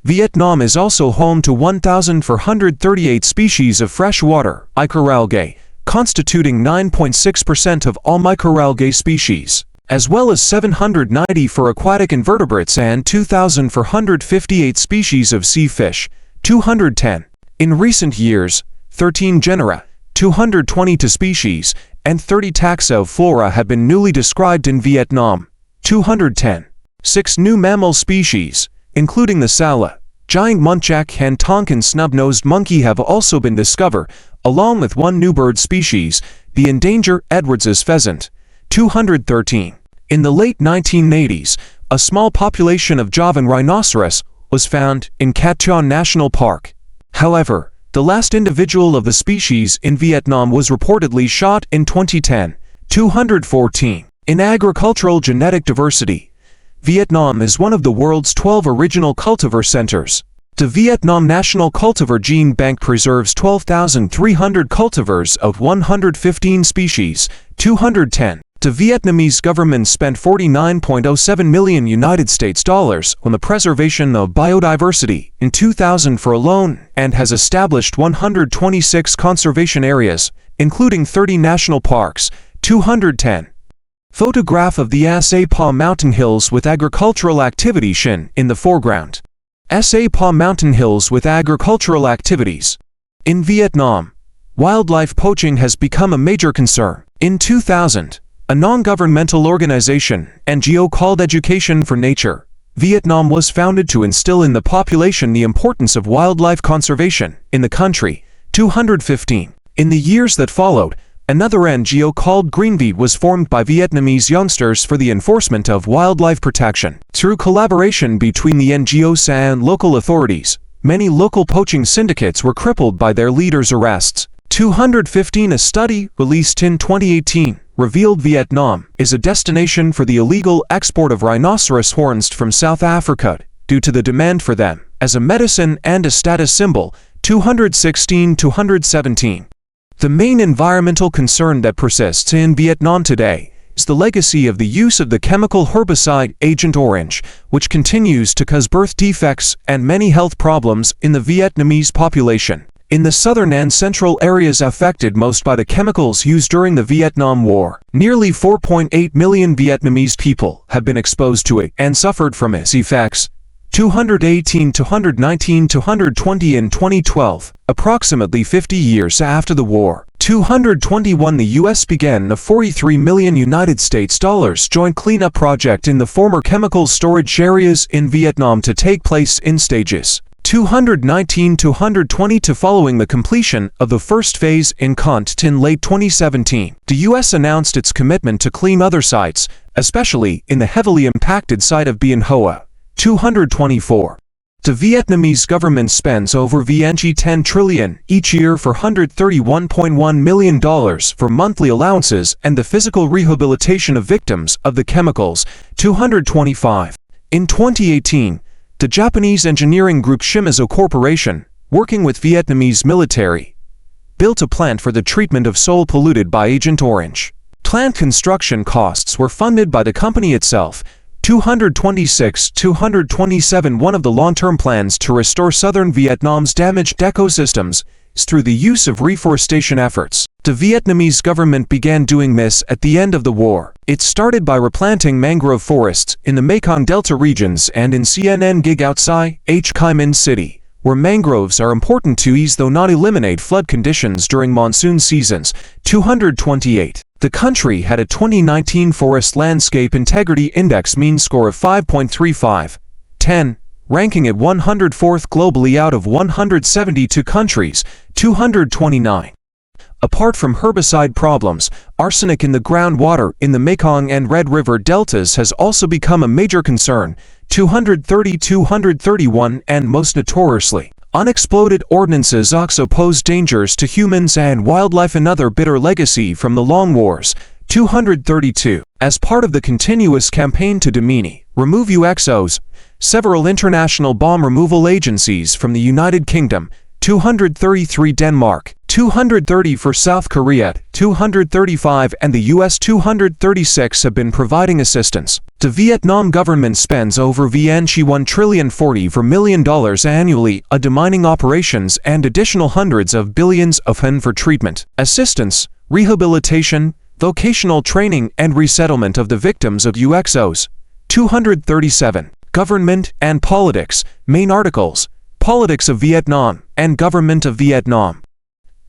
Vietnam is also home to 1,438 species of freshwater microalgae, constituting 9.6% of all microalgae species, as well as 790 for aquatic invertebrates and 2,458 species of sea fish, 210. In recent years, 13 genera, 222 species, and 30 taxa of flora have been newly described in Vietnam, 210. 6 new mammal species, including the Sala, giant muntjac and Tonkin snub-nosed monkey, have also been discovered, along with 1 new bird species, the endangered Edwards's pheasant, 213. In the late 1980s, a small population of Javan rhinoceros was found in Cat Gion National Park. However, the last individual of the species in Vietnam was reportedly shot in 2010, 214. In agricultural genetic diversity, Vietnam is one of the world's 12 original cultivar centers. The Vietnam National Cultivar Gene Bank preserves 12,300 cultivars of 115 species, 210. The Vietnamese government spent $49.07 million on the preservation of biodiversity in 2000 for alone, and has established 126 conservation areas, including 30 national parks, 210. Photograph of the Sa Pa Mountain Hills with agricultural activity shown in the foreground. Sa Pa Mountain Hills with agricultural activities. In Vietnam, wildlife poaching has become a major concern. In 2000, a non-governmental organization, NGO called Education for Nature, Vietnam was founded to instill in the population the importance of wildlife conservation in the country, 215. In the years that followed, another NGO called Greenviet was formed by Vietnamese youngsters for the enforcement of wildlife protection. Through collaboration between the NGOs and local authorities, many local poaching syndicates were crippled by their leaders' arrests. 215. A study released in 2018 revealed Vietnam is a destination for the illegal export of rhinoceros horns from South Africa due to the demand for them as a medicine and a status symbol, 216-217. The main environmental concern that persists in Vietnam today is the legacy of the use of the chemical herbicide Agent Orange, which continues to cause birth defects and many health problems in the Vietnamese population. In the southern and central areas affected most by the chemicals used during the Vietnam War, nearly 4.8 million Vietnamese people have been exposed to it and suffered from its effects. 218, 219, 220 in 2012, approximately 50 years after the war. 221. The U.S. began a $43 million joint cleanup project in the former chemical storage areas in Vietnam to take place in stages. 219, 220. Following the completion of the first phase in Cont in late 2017, the U.S. announced its commitment to clean other sites, especially in the heavily impacted site of Bien Hoa. 224. The Vietnamese government spends over VNG 10 trillion each year for $131.1 million for monthly allowances and the physical rehabilitation of victims of the chemicals. 225. In 2018, the Japanese engineering group Shimizu Corporation, working with Vietnamese military, built a plant for the treatment of soil polluted by Agent Orange. Plant construction costs were funded by the company itself. 227. One of the long-term plans to restore southern Vietnam's damaged ecosystems is through the use of reforestation efforts. The Vietnamese government began doing this at the end of the war. It started by replanting mangrove forests in the Mekong Delta regions and in Cnn Gig outside Ho Chi Minh City, where mangroves are important to ease though not eliminate flood conditions during monsoon seasons. 228. The country had a 2019 Forest Landscape Integrity Index mean score of 5.35, 10, ranking it 104th globally out of 172 countries. 229. Apart from herbicide problems, arsenic in the groundwater in the Mekong and Red River deltas has also become a major concern. 231. And most notoriously, unexploded ordnances also pose dangers to humans and wildlife, another bitter legacy from the long wars. 232. As part of the continuous campaign to demean, remove UXOs, several international bomb removal agencies from the United Kingdom. 233. Denmark. 230 for South Korea. 235 and the US. 236 have been providing assistance. The Vietnam government spends over $1 trillion annually on demining operations and additional hundreds of billions of HUN for treatment, assistance, rehabilitation, vocational training and resettlement of the victims of UXOs. 237. Government and politics. Main articles: Politics of Vietnam and Government of Vietnam.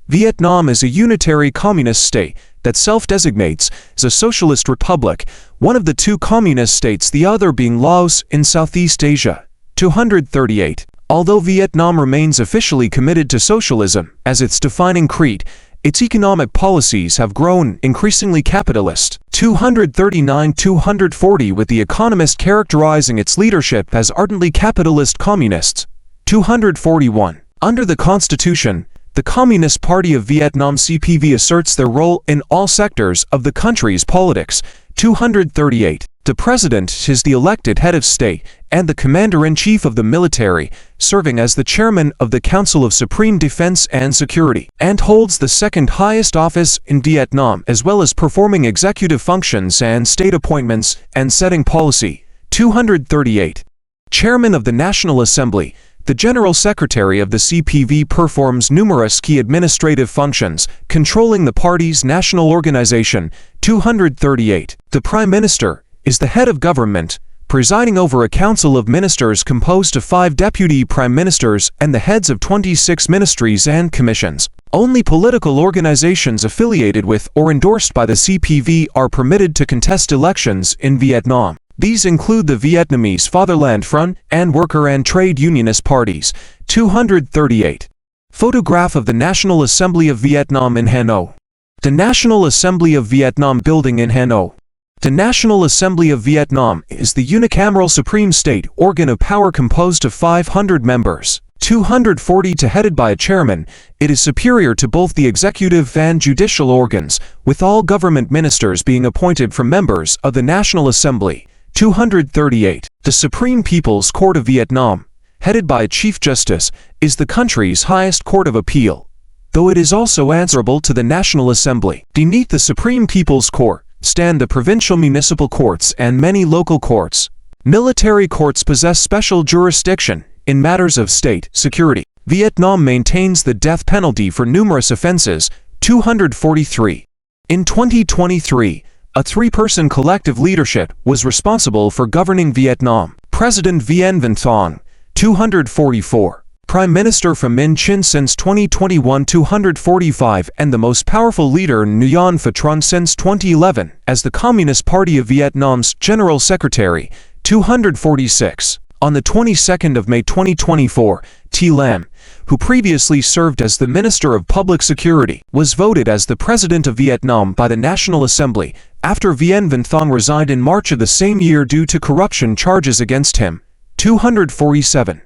Vietnam is a unitary communist state that self-designates as a socialist republic, one of the two communist states, the other being Laos in Southeast Asia. 238. Although Vietnam remains officially committed to socialism as its defining creed, its economic policies have grown increasingly capitalist. 239. 240. With The Economist characterizing its leadership as ardently capitalist communists. 241. Under the Constitution, the Communist Party of Vietnam (CPV) asserts their role in all sectors of the country's politics. 238. The President is the elected head of state and the Commander-in-Chief of the military, serving as the Chairman of the Council of Supreme Defense and Security, and holds the second highest office in Vietnam, as well as performing executive functions and state appointments and setting policy. 238. Chairman of the National Assembly. The General Secretary of the CPV performs numerous key administrative functions, controlling the party's national organization. 238. The Prime Minister is the head of government, presiding over a council of ministers composed of 5 deputy prime ministers and the heads of 26 ministries and commissions. Only political organizations affiliated with or endorsed by the CPV are permitted to contest elections in Vietnam. These include the Vietnamese Fatherland Front and Worker and Trade Unionist parties. 238. Photograph of the National Assembly of Vietnam in Hanoi. The National Assembly of Vietnam building in Hanoi. The National Assembly of Vietnam is the unicameral supreme state organ of power composed of 500 members. 240. Headed by a chairman, it is superior to both the executive and judicial organs, with all government ministers being appointed from members of the National Assembly. 238. The Supreme People's Court of Vietnam, headed by a Chief Justice, is the country's highest court of appeal, though it is also answerable to the National Assembly. Beneath the Supreme People's Court stand the provincial municipal courts and many local courts. Military courts possess special jurisdiction in matters of state security. Vietnam maintains the death penalty for numerous offenses. 243. In 2023, a 3-person collective leadership was responsible for governing Vietnam. President Vien Van Thong. 244. Prime Minister Pham Minh Chinh since 2021. 245. And the most powerful leader Nguyen Phu Trong since 2011 as the Communist Party of Vietnam's General Secretary. 246. On the 22nd of May 2024, Thi Lam, who previously served as the Minister of Public Security, was voted as the President of Vietnam by the National Assembly, after Vien Van Thong resigned in March of the same year due to corruption charges against him. 247.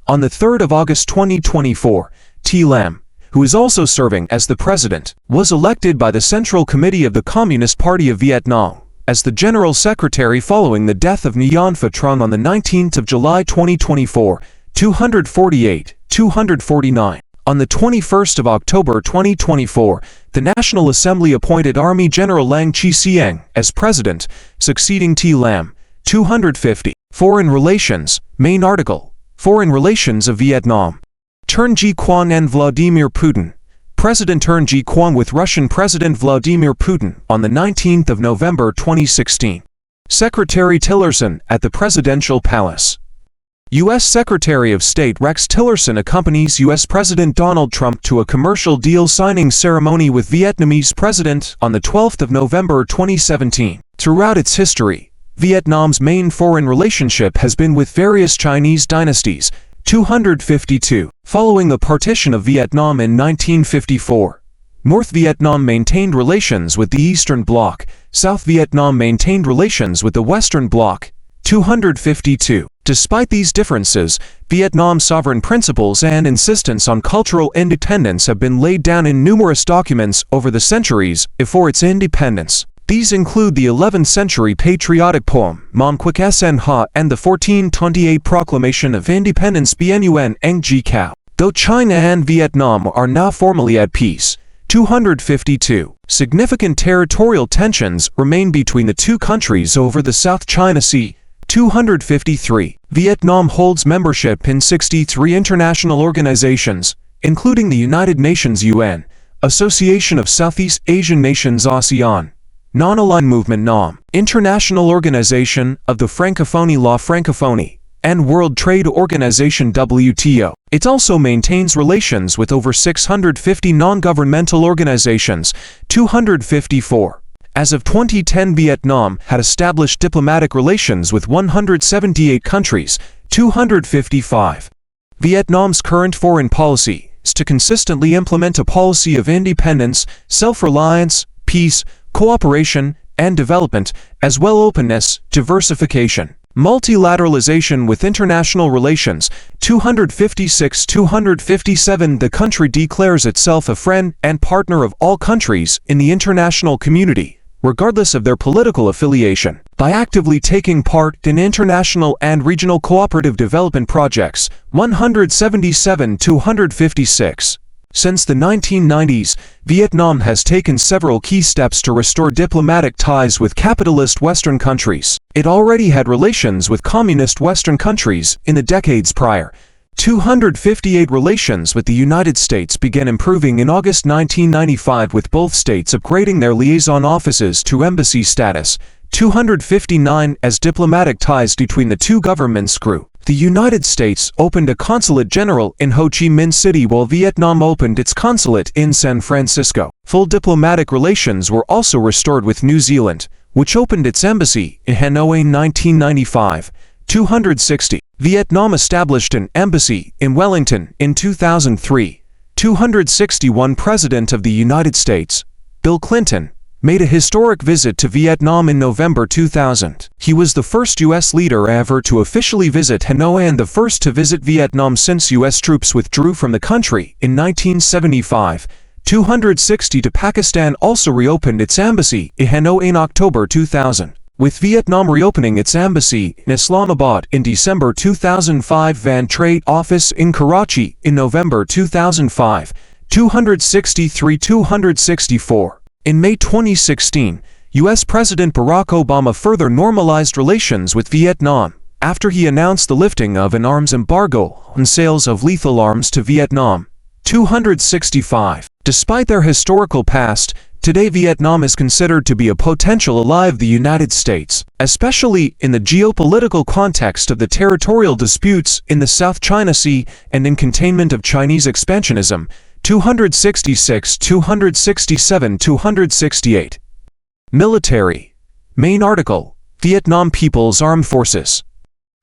On the 3rd of August 2024, Thi Lam, who is also serving as the President, was elected by the Central Committee of the Communist Party of Vietnam as the General Secretary following the death of Nguyen Phu Trong on the 19th of July 2024. 248. 249. On the 21st of October 2024, The National Assembly appointed Army General Lang Chi-sieng as president, succeeding T. Lam. 250. Foreign Relations. Main article. Foreign Relations of Vietnam. Turn Ji Quan and Vladimir Putin. President Turn Ji Quan with Russian President Vladimir Putin on the 19th of November 2016. Secretary Tillerson at the Presidential Palace. U.S. Secretary of State Rex Tillerson accompanies U.S. President Donald Trump to a commercial deal signing ceremony with Vietnamese President on the 12th of November 2017. Throughout its history, Vietnam's main foreign relationship has been with various Chinese dynasties. 252. Following the partition of Vietnam in 1954, North Vietnam maintained relations with the Eastern Bloc, South Vietnam maintained relations with the Western Bloc. 252. Despite these differences, Vietnam's sovereign principles and insistence on cultural independence have been laid down in numerous documents over the centuries before its independence. These include the 11th-century patriotic poem Mon Quoc Sen Ha and the 1428 Proclamation of Independence Bien Ng Ji Cao. Though China and Vietnam are now formally at peace. 252. Significant territorial tensions remain between the two countries over the South China Sea. 253. Vietnam holds membership in 63 international organizations, including the United Nations UN, Association of Southeast Asian Nations ASEAN, Non-Aligned Movement NAM, International Organization of the Francophonie La Francophonie, and World Trade Organization WTO. It also maintains relations with over 650 non-governmental organizations. 254. As of 2010, Vietnam had established diplomatic relations with 178 countries. 255. Vietnam's current foreign policy is to consistently implement a policy of independence, self-reliance, peace, cooperation, and development, as well as openness, diversification, multilateralization with international relations. 256-257. The country declares itself a friend and partner of all countries in the international community, regardless of their political affiliation, by actively taking part in international and regional cooperative development projects. 177-256. Since the 1990s, Vietnam has taken several key steps to restore diplomatic ties with capitalist Western countries. It already had relations with communist Western countries in the decades prior. 258. Relations with the United States began improving in August 1995, with both states upgrading their liaison offices to embassy status. 259. As diplomatic ties between the two governments grew, the United States opened a consulate general in Ho Chi Minh City while Vietnam opened its consulate in San Francisco. Full diplomatic relations were also restored with New Zealand, which opened its embassy in Hanoi in 1995. 260. Vietnam established an embassy in Wellington in 2003. 261. President of the United States, Bill Clinton, made a historic visit to Vietnam in November 2000. He was the first U.S. leader ever to officially visit Hanoi and the first to visit Vietnam since U.S. troops withdrew from the country in 1975. 260. Pakistan also reopened its embassy in Hanoi in October 2000, with Vietnam reopening its embassy in Islamabad in December 2005, Van Trade Office in Karachi in November 2005. 263-264. In May 2016, U.S. President Barack Obama further normalized relations with Vietnam after he announced the lifting of an arms embargo on sales of lethal arms to Vietnam. 265. Despite their historical past, today Vietnam is considered to be a potential ally of the United States, especially in the geopolitical context of the territorial disputes in the South China Sea and in containment of Chinese expansionism. 266-267-268. Military. Main article. Vietnam People's Armed Forces.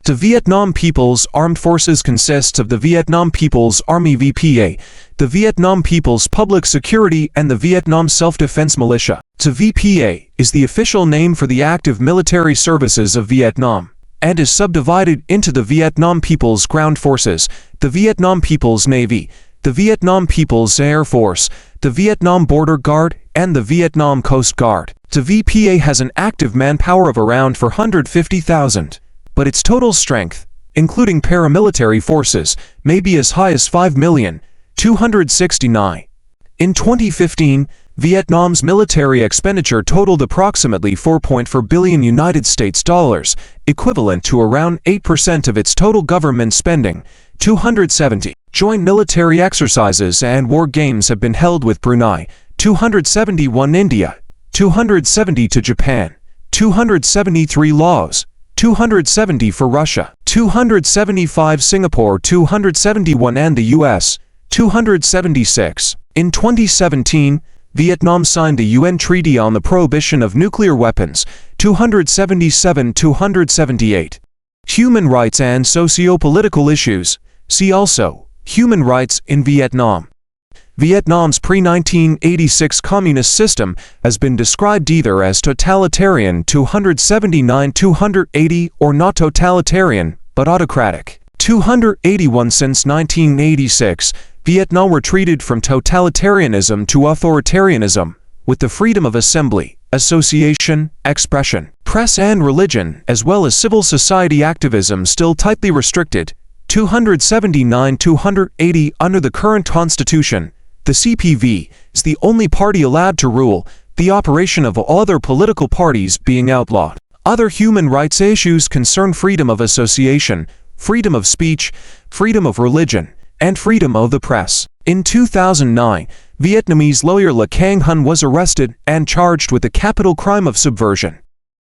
The Vietnam People's Armed Forces consists of the Vietnam People's Army VPA, the Vietnam People's Public Security and the Vietnam Self-Defense Militia. The VPA is the official name for the active military services of Vietnam, and is subdivided into the Vietnam People's Ground Forces, the Vietnam People's Navy, the Vietnam People's Air Force, the Vietnam Border Guard, and the Vietnam Coast Guard. The VPA has an active manpower of around 450,000, but its total strength, including paramilitary forces, may be as high as 5,269,000. In 2015, Vietnam's military expenditure totaled approximately 4.4 billion United States dollars, equivalent to around 8% of its total government spending. 270 joint military exercises and war games have been held with Brunei, 271 India, 272 Japan, 273 Laos, 270 for Russia, 275 Singapore, 271 and the US, 276. In 2017, Vietnam signed the UN Treaty on the Prohibition of Nuclear Weapons, 277-278. Human rights and socio-political issues. See also, Human rights in Vietnam. Vietnam's pre-1986 communist system has been described either as totalitarian 279-280 or not totalitarian, but autocratic. 281. Since 1986, Vietnam retreated from totalitarianism to authoritarianism, with the freedom of assembly, association, expression, press and religion, as well as civil society activism still tightly restricted. 279-280. Under the current constitution, the CPV is the only party allowed to rule, the operation of all other political parties being outlawed. Other human rights issues concern freedom of association, freedom of speech, freedom of religion, and freedom of the press. In 2009, Vietnamese lawyer Le Cang Hun was arrested and charged with the capital crime of subversion.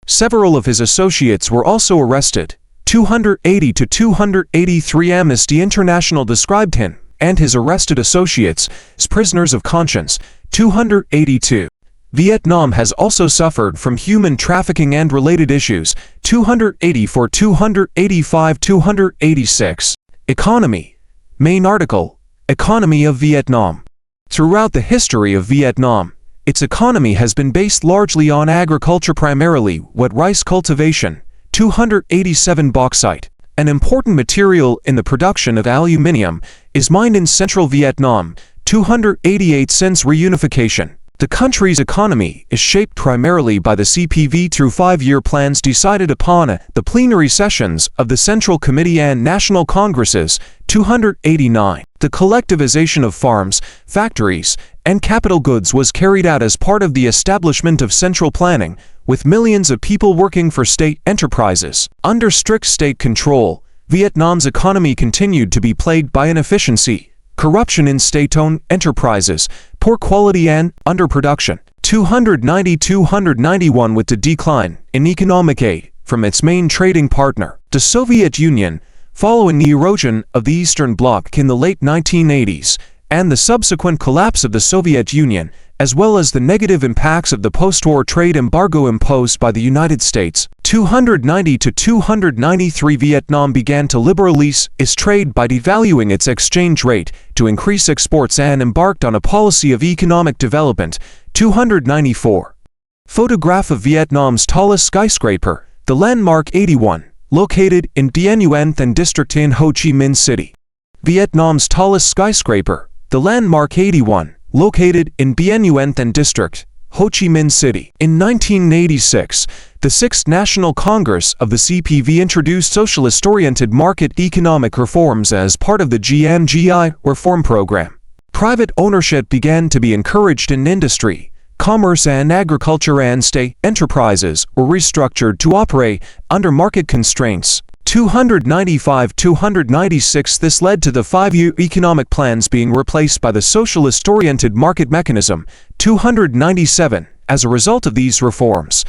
Several of his associates were also arrested. 280-283. Amnesty International described him and his arrested associates as prisoners of conscience. 282. Vietnam has also suffered from human trafficking and related issues. 284. 285. 286. Economy. Main article, Economy of Vietnam. Throughout the history of Vietnam, its economy has been based largely on agriculture, primarily wet rice cultivation. 287. Bauxite, an important material in the production of aluminium, is mined in central Vietnam. 288. Since reunification, the country's economy is shaped primarily by the CPV through 5-year plans decided upon at the plenary sessions of the Central Committee and National Congresses. 289. The collectivization of farms, factories, and capital goods was carried out as part of the establishment of central planning, with millions of people working for state enterprises. Under strict state control, Vietnam's economy continued to be plagued by inefficiency, corruption in state-owned enterprises, poor quality and underproduction. 290-291. With the decline in economic aid from its main trading partner, the Soviet Union, following the erosion of the Eastern Bloc in the late 1980s, and the subsequent collapse of the Soviet Union, as well as the negative impacts of the post-war trade embargo imposed by the United States. 290-293. Vietnam began to liberalize its trade by devaluing its exchange rate to increase exports and embarked on a policy of economic development. 294. Photograph of Vietnam's tallest skyscraper, the landmark 81, located in Dien Nguyen Thanh District in Ho Chi Minh City. Vietnam's tallest skyscraper, the landmark 81, located in Dien Nguyen Thanh District, Ho Chi Minh City. In 1986, the 6th National Congress of the CPV introduced socialist-oriented market economic reforms as part of the GMGI reform program. Private ownership began to be encouraged in industry, commerce and agriculture, and state enterprises were restructured to operate under market constraints. 295-296. This led to the 5-year economic plans being replaced by the socialist-oriented market mechanism. 297. As a result of these reforms,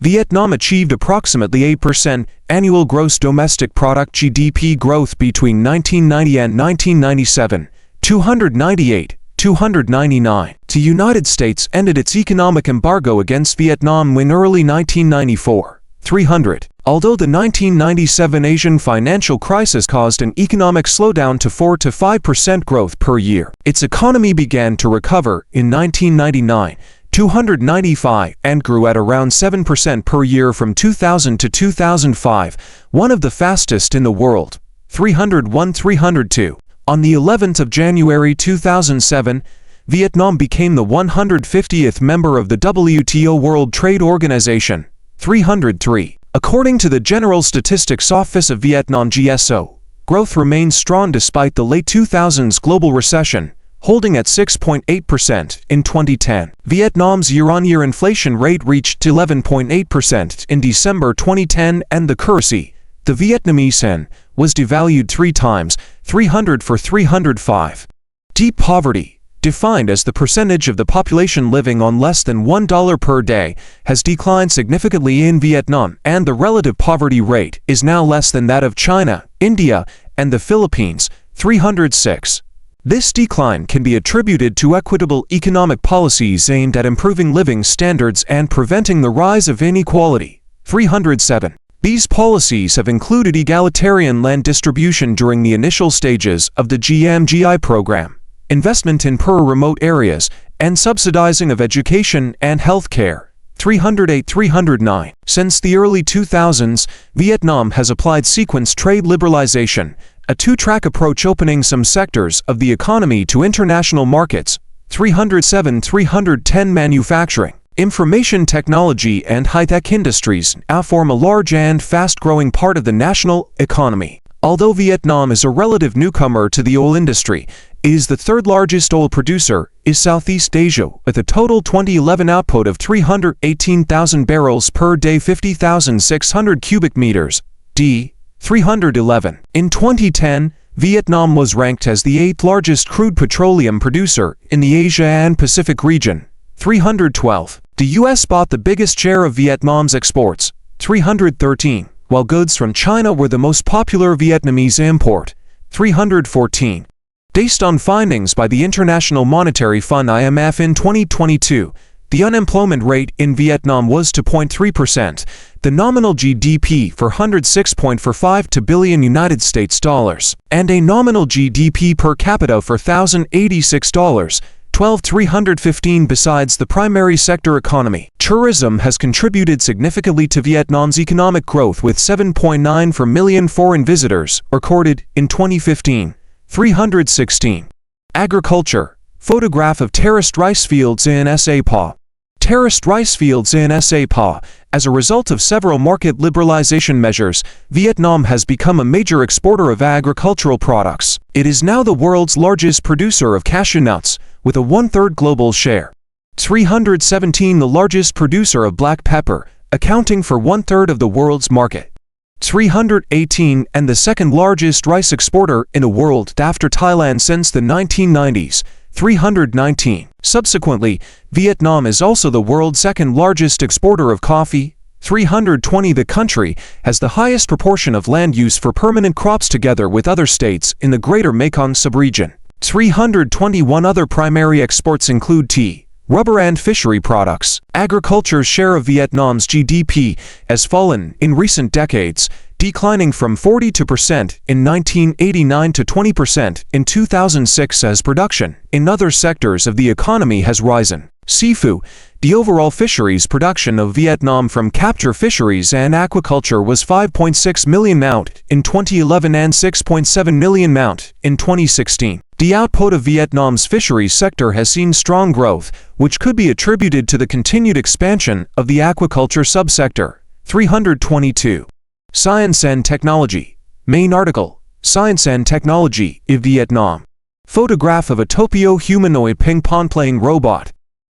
Vietnam achieved approximately 8% annual gross domestic product (GDP) growth between 1990 and 1997. 298-299. The United States ended its economic embargo against Vietnam in early 1994. 300. Although the 1997 Asian financial crisis caused an economic slowdown to 4 to 5% growth per year, its economy began to recover in 1999, 295, and grew at around 7% per year from 2000 to 2005, one of the fastest in the world. 301-302. On the 11th of January 2007, Vietnam became the 150th member of the WTO World Trade Organization. 303. According to the General Statistics Office of Vietnam (GSO), growth remains strong despite the late 2000s global recession, holding at 6.8% in 2010. Vietnam's year-on-year inflation rate reached 11.8% in December 2010, and the currency, the Vietnamese Hen, was devalued 3 times, 300 for 305. Deep poverty, defined as the percentage of the population living on less than $1 per day, has declined significantly in Vietnam, and the relative poverty rate is now less than that of China, India, and the Philippines, 306. This decline can be attributed to equitable economic policies aimed at improving living standards and preventing the rise of inequality, 307. These policies have included egalitarian land distribution during the initial stages of the GMGI program, investment in poor remote areas, and subsidizing of education and health care, 308-309. Since the early 2000s, Vietnam has applied sequence trade liberalization, a two-track approach opening some sectors of the economy to international markets, 307-310. Manufacturing, information technology, and high-tech industries now form a large and fast-growing part of the national economy. Although Vietnam is a relative newcomer to the oil industry, it is the third-largest oil producer in Southeast Asia, with a total 2011 output of 318,000 barrels per day, 50,600 cubic meters, d. 311. In 2010, Vietnam was ranked as the 8th largest crude petroleum producer in the Asia and Pacific region, 312. The U.S. bought the biggest share of Vietnam's exports, 313, while goods from China were the most popular Vietnamese import, 314. Based on findings by the International Monetary Fund (IMF) in 2022, the unemployment rate in Vietnam was 2.3%. The nominal GDP for $106.45 billion United States dollars, and a nominal GDP per capita for $1,086, 12,315. Besides the primary sector economy, tourism has contributed significantly to Vietnam's economic growth, with 7.9 per million foreign visitors recorded in 2015, 316. Agriculture, photograph of terraced rice fields in Sa. Terraced rice fields in Sa. As a result of several market liberalization measures, Vietnam has become a major exporter of agricultural products. It is now the world's largest producer of cashew nuts, with a 1/3 global share. 317. The largest producer of black pepper, accounting for 1/3 of the world's market. 318. And the second largest rice exporter in the world after Thailand since the 1990s. 319. Subsequently, Vietnam is also the world's second largest exporter of coffee. 320. The country has the highest proportion of land use for permanent crops together with other states in the Greater Mekong subregion. 321. Other primary exports include tea, rubber, and fishery products. Agriculture's share of Vietnam's GDP has fallen in recent decades, declining from 42% in 1989 to 20% in 2006 as production in other sectors of the economy has risen. Seafood, the overall fisheries production of Vietnam from capture fisheries and aquaculture was 5.6 million mount in 2011 and 6.7 million mount in 2016. The output of Vietnam's fisheries sector has seen strong growth, which could be attributed to the continued expansion of the aquaculture subsector. 322. Science and Technology. Main article, Science and Technology in Vietnam. Photograph of a Topio humanoid ping-pong playing robot.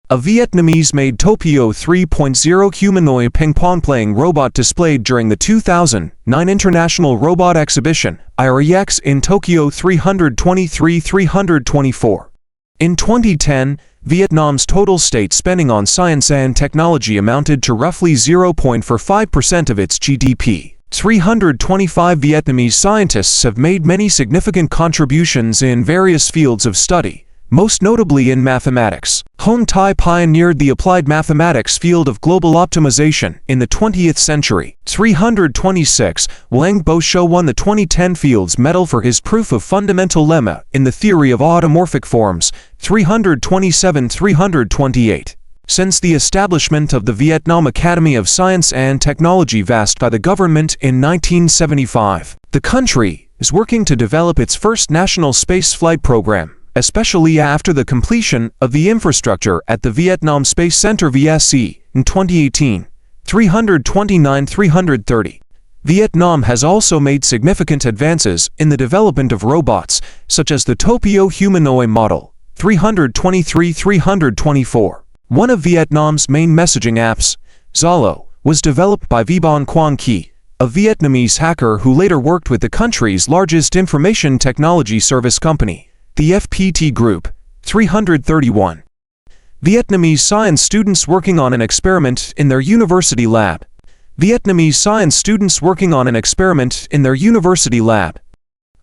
A Vietnamese-made Topio 3.0 humanoid ping-pong playing robot displayed during the 2009 International Robot Exhibition, IREX, in Tokyo. 323-324. In 2010, Vietnam's total state spending on science and technology amounted to roughly 0.45% of its GDP. 325 Vietnamese scientists have made many significant contributions in various fields of study, most notably in mathematics. Hon Thai pioneered the applied mathematics field of global optimization in the 20th century. 326 Wang Bo-shou won the 2010 Fields Medal for his proof of fundamental lemma in the theory of automorphic forms. 327-328. Since the establishment of the Vietnam Academy of Science and Technology VAST by the government in 1975, the country is working to develop its first national space flight program, especially after the completion of the infrastructure at the Vietnam Space Center VSC in 2018. 329-330. Vietnam has also made significant advances in the development of robots, such as the Topio humanoid model, 323-324. One of Vietnam's main messaging apps, Zalo, was developed by Vibon Quang Ki, a Vietnamese hacker who later worked with the country's largest information technology service company, the FPT Group. 331. Vietnamese science students working on an experiment in their university lab. Vietnamese science students working on an experiment in their university lab.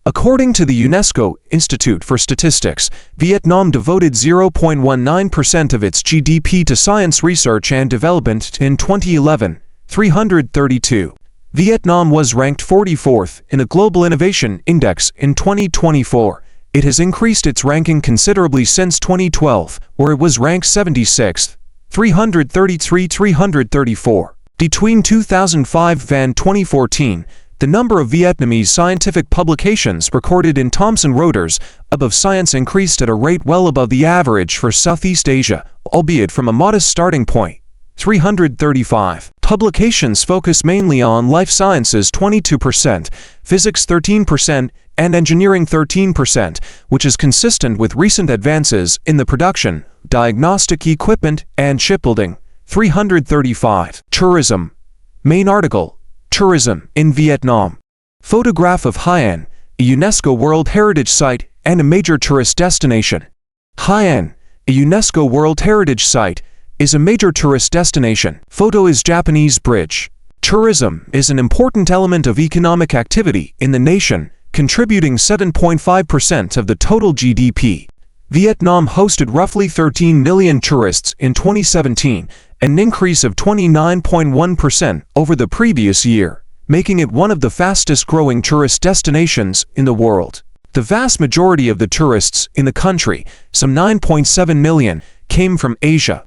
According to the UNESCO Institute for Statistics, Vietnam devoted 0.19% of its GDP to science research and development in 2011. 332. Vietnam was ranked 44th in a Global Innovation Index in 2024. It has increased its ranking considerably since 2012, where it was ranked 76th. 333-334. Between 2005 and 2014, the number of Vietnamese scientific publications recorded in Thomson Reuters of science increased at a rate well above the average for Southeast Asia, albeit from a modest starting point. 335. Publications focus mainly on life sciences 22%, physics 13%, and engineering 13%, which is consistent with recent advances in the production, diagnostic equipment, and shipbuilding. 335. Tourism. Main article: Tourism in Vietnam. Photograph of Hai An, a UNESCO World Heritage Site and a major tourist destination. Hai An, a UNESCO World Heritage Site, is a major tourist destination. Photo is Japanese bridge. Tourism is an important element of economic activity in the nation, contributing 7.5% of the total GDP. Vietnam hosted roughly 13 million tourists in 2017, an increase of 29.1% over the previous year, making it one of the fastest-growing tourist destinations in the world. The vast majority of the tourists in the country, some 9.7 million, came from Asia,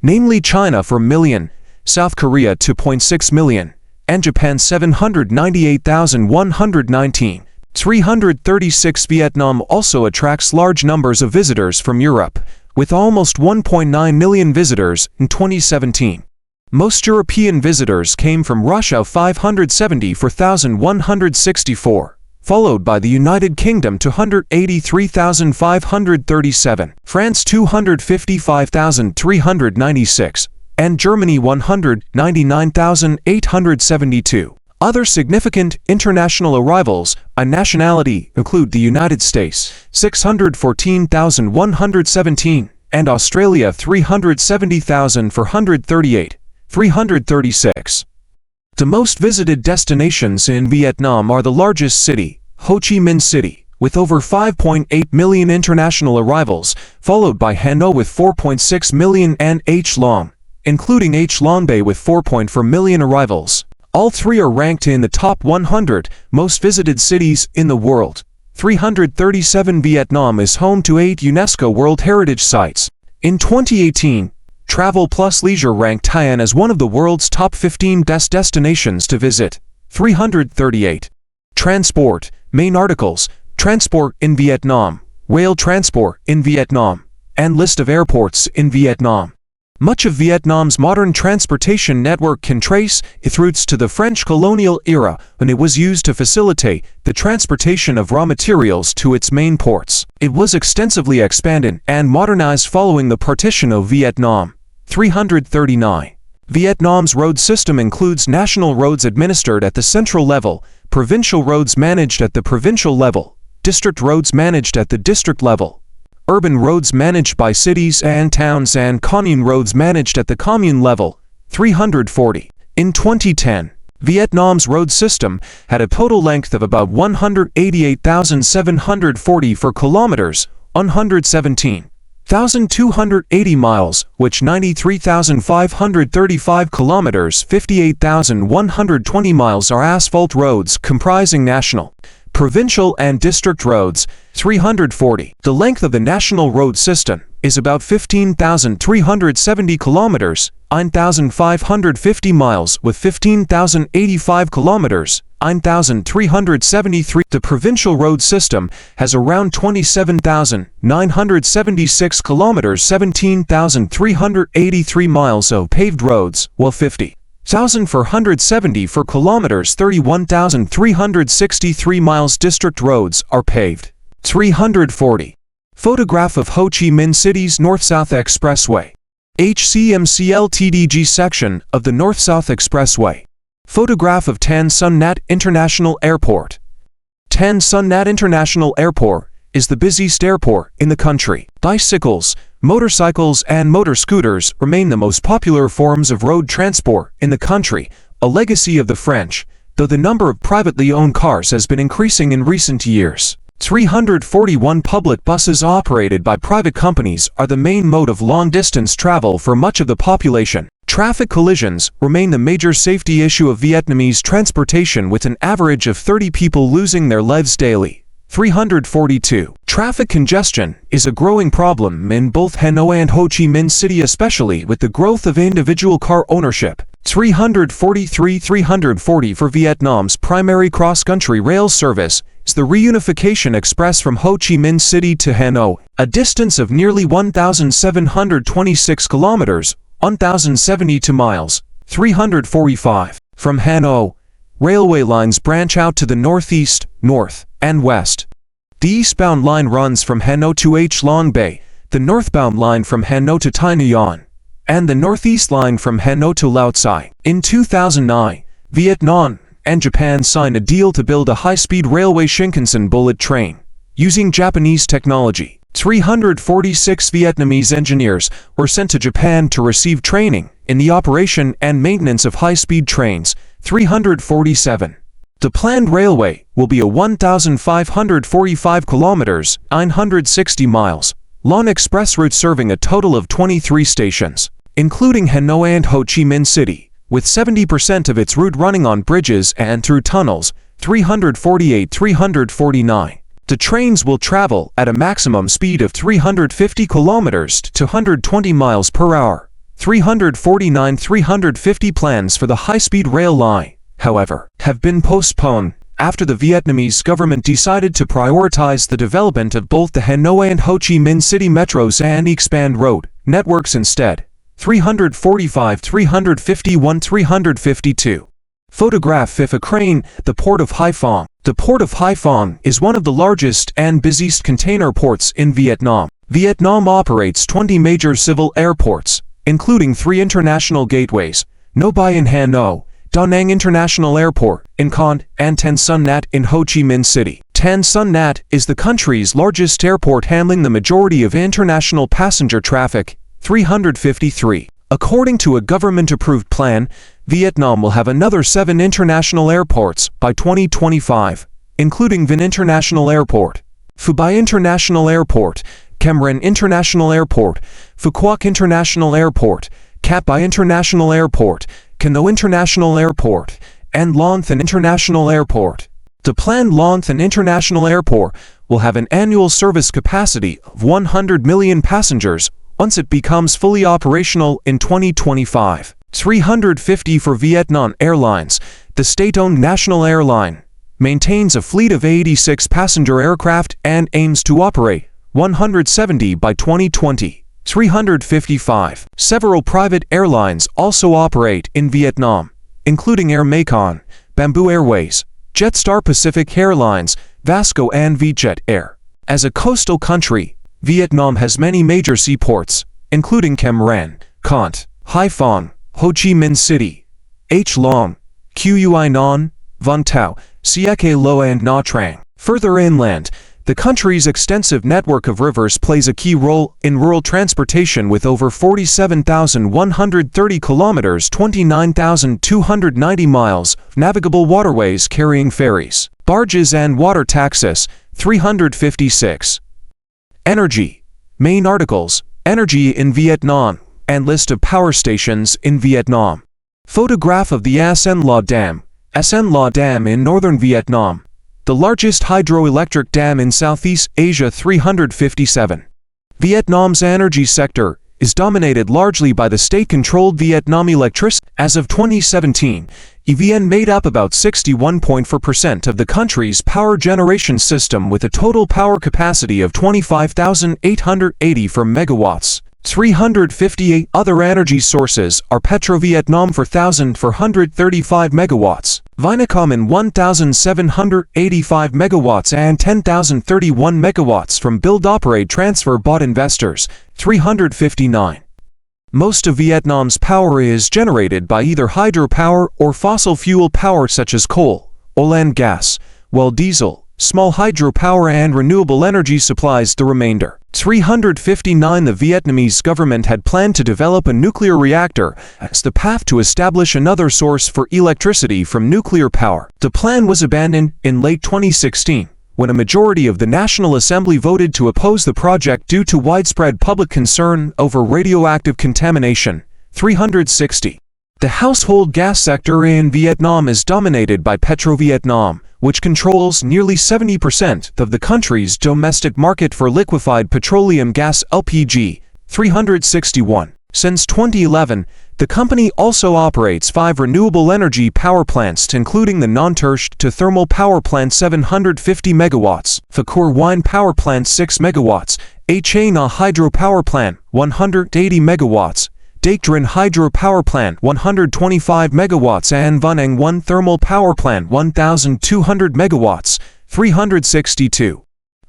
namely China 4 million, South Korea 2.6 million, and Japan 798,119. 336. Vietnam also attracts large numbers of visitors from Europe, with almost 1.9 million visitors in 2017. Most European visitors came from Russia 574,164, followed by the United Kingdom 283,537, France 255,396, and Germany 199,872. Other significant international arrivals by nationality include the United States 614,117 and Australia 370,438. 336. The most visited destinations in Vietnam are the largest city, Ho Chi Minh City, with over 5.8 million international arrivals, followed by Hanoi with 4.6 million and H Long, including H Long Bay with 4.4 million arrivals. All three are ranked in the top 100 most visited cities in the world. 337. Vietnam is home to 8 UNESCO World Heritage Sites. In 2018, Travel Plus Leisure ranked Hai An as one of the world's top 15 best destinations to visit. 338. Transport. Main articles: Transport in Vietnam, Rail transport in Vietnam, and List of airports in Vietnam. Much of Vietnam's modern transportation network can trace its roots to the French colonial era, when it was used to facilitate the transportation of raw materials to its main ports. It was extensively expanded and modernized following the partition of Vietnam. 339. Vietnam's road system includes national roads administered at the central level, provincial roads managed at the provincial level, district roads managed at the district level, urban roads managed by cities and towns, and commune roads managed at the commune level. 340. In 2010, Vietnam's road system had a total length of about 188,744 kilometers, 117,280 miles, which 93,535 kilometers, 58,120 miles are asphalt roads comprising national, provincial, and district roads. 340. The length of the national road system is about 15,370 kilometers, 9,550 miles, with 15,085 kilometers, 9,373. The provincial road system has around 27,976 kilometers, 17,383 miles of paved roads, while 50,474 kilometers, 31,363 miles district roads are paved. 340. Photograph of Ho Chi Minh City's North-South Expressway. HCMC-LTDG section of the North-South Expressway. Photograph of Tan Son Nhat International Airport. Tan Son Nhat International Airport is the busiest airport in the country. Bicycles, motorcycles and motor scooters remain the most popular forms of road transport in the country, a legacy of the French, though the number of privately owned cars has been increasing in recent years. 341 public buses operated by private companies are the main mode of long-distance travel for much of the population. Traffic collisions remain the major safety issue of Vietnamese transportation, with an average of 30 people losing their lives daily. 342. Traffic congestion is a growing problem in both Hanoi and Ho Chi Minh City, especially with the growth of individual car ownership. 340 for Vietnam's primary cross-country rail service is the Reunification Express from Ho Chi Minh City to Hanoi, a distance of nearly 1,726 kilometers, 1,072 miles. 345. From Hanoi, railway lines branch out to the northeast, north, and west. The eastbound line runs from Hanoi to H Long Bay, the northbound line from Hanoi to Tai Nguyen, and the northeast line from Hanoi to Lao Cai. In 2009, Vietnam and Japan signed a deal to build a high-speed railway Shinkansen bullet train, using Japanese technology. 346 Vietnamese engineers were sent to Japan to receive training in the operation and maintenance of high-speed trains. 347. The planned railway will be a 1,545 kilometers, 960 miles, long express route serving a total of 23 stations, including Hanoi and Ho Chi Minh City, with 70% of its route running on bridges and through tunnels. 348-349. The trains will travel at a maximum speed of 350 kilometers to 220 miles per hour. 349-350 plans for the high-speed rail line, however, have been postponed after the Vietnamese government decided to prioritize the development of both the Hanoi and Ho Chi Minh City metros and expand road networks instead. 345-351-352. Photograph of Crane, the Port of Haiphong. The Port of Haiphong is one of the largest and busiest container ports in Vietnam. Vietnam operates 20 major civil airports, including 3 international gateways: Noi Bai in Hanoi, Da Nang International Airport in Con, and Tan Son Nhat in Ho Chi Minh City. Tan Son Nhat is the country's largest airport, handling the majority of international passenger traffic. 353. According to a government-approved plan, Vietnam will have another 7 international airports by 2025, including Vinh International Airport, Phu Bai International Airport, Cam Ranh International Airport, Phu Quoc International Airport, Cat Bai International Airport, Hanoi International Airport, and Long Thanh International Airport. The planned Long Thanh International Airport will have an annual service capacity of 100 million passengers once it becomes fully operational in 2025. 350 for Vietnam Airlines. The state-owned national airline maintains a fleet of 86 passenger aircraft and aims to operate 170 by 2020. 355. Several private airlines also operate in Vietnam, including Air Macon, Bamboo Airways, Jetstar Pacific Airlines, Vasco and Vietjet Air. As a coastal country, Vietnam has many major seaports, including Cam Ranh, Cont, Haiphong, Ho Chi Minh City, H Long, Quy Nhon, Vung Tau, Siek Lo and Nha Trang. Further inland, the country's extensive network of rivers plays a key role in rural transportation, with over 47,130 kilometers, 29,290 miles, of navigable waterways carrying ferries, barges and water taxis. 356. Energy. Main articles: Energy in Vietnam, and list of power stations in Vietnam. Photograph of the Sen La Dam. Sen La Dam in northern Vietnam, the largest hydroelectric dam in Southeast Asia. 357. Vietnam's energy sector is dominated largely by the state-controlled Vietnam Electricity. As of 2017, EVN made up about 61.4% of the country's power generation system, with a total power capacity of 25,884 megawatts. 358 other energy sources are Petro-Vietnam 4,435 megawatts, Vinacom in 1,785 megawatts and 10,031 megawatts from build-operate transfer-bought investors, 359. Most of Vietnam's power is generated by either hydropower or fossil fuel power such as coal, oil and gas, while diesel, small hydropower and renewable energy supplies the remainder. 359. The Vietnamese government had planned to develop a nuclear reactor as the path to establish another source for electricity from nuclear power. The plan was abandoned in late 2016, when a majority of the National Assembly voted to oppose the project due to widespread public concern over radioactive contamination. 360. The household gas sector in Vietnam is dominated by Petro-Vietnam, which controls nearly 70% of the country's domestic market for liquefied petroleum gas (LPG). 361. Since 2011, the company also operates 5 renewable energy power plants, including the Non-Terst thermal power plant 750 megawatts, Phakur Wine power plant 6 megawatts, Ha Na hydro power plant 180 megawatts, Dac Dran hydro power plant 125 megawatts and Van Anh 1 thermal power plant 1,200 megawatts. 362.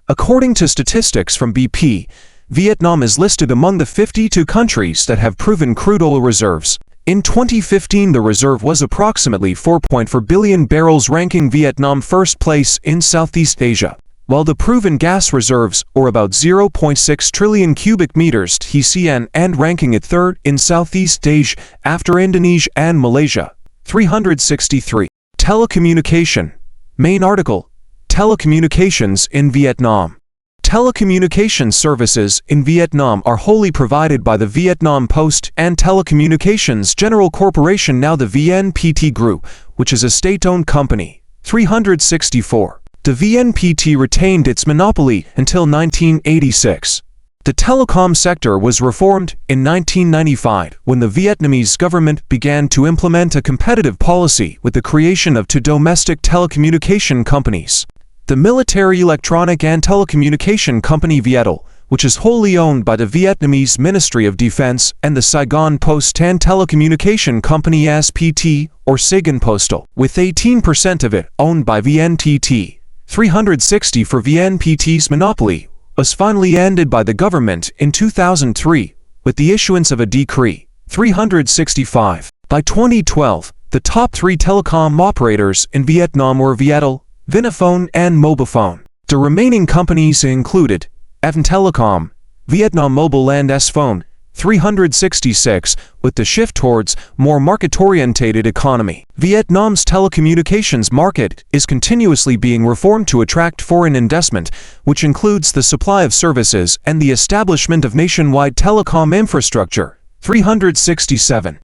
According to statistics from BP, Vietnam is listed among the 52 countries that have proven crude oil reserves. In 2015, the reserve was approximately 4.4 billion barrels, ranking Vietnam first place in Southeast Asia, while the proven gas reserves are about 0.6 trillion cubic meters (TCN) and ranking it third in Southeast Asia after Indonesia and Malaysia. 363. Telecommunication. Main article: Telecommunications in Vietnam. Telecommunications services in Vietnam are wholly provided by the Vietnam Post and Telecommunications General Corporation, now the VNPT Group, which is a state-owned company. 364. The VNPT retained its monopoly until 1986. The telecom sector was reformed in 1995 when the Vietnamese government began to implement a competitive policy with the creation of 2 domestic telecommunication companies. The military electronic and telecommunication company Vietel, which is wholly owned by the Vietnamese Ministry of Defense, and the Saigon Post and Telecommunication Company SPT, or Saigon Postal, with 18% of it owned by VNPT. 360. For VNPT's monopoly was finally ended by the government in 2003 with the issuance of a decree. 365. By 2012, the top 3 telecom operators in Vietnam were Vietel, Vinaphone and Mobiphone. The remaining companies included Evan Telecom, Vietnam Mobile and S-Phone. 366. With the shift towards more market-orientated economy, Vietnam's telecommunications market is continuously being reformed to attract foreign investment, which includes the supply of services and the establishment of nationwide telecom infrastructure. 367.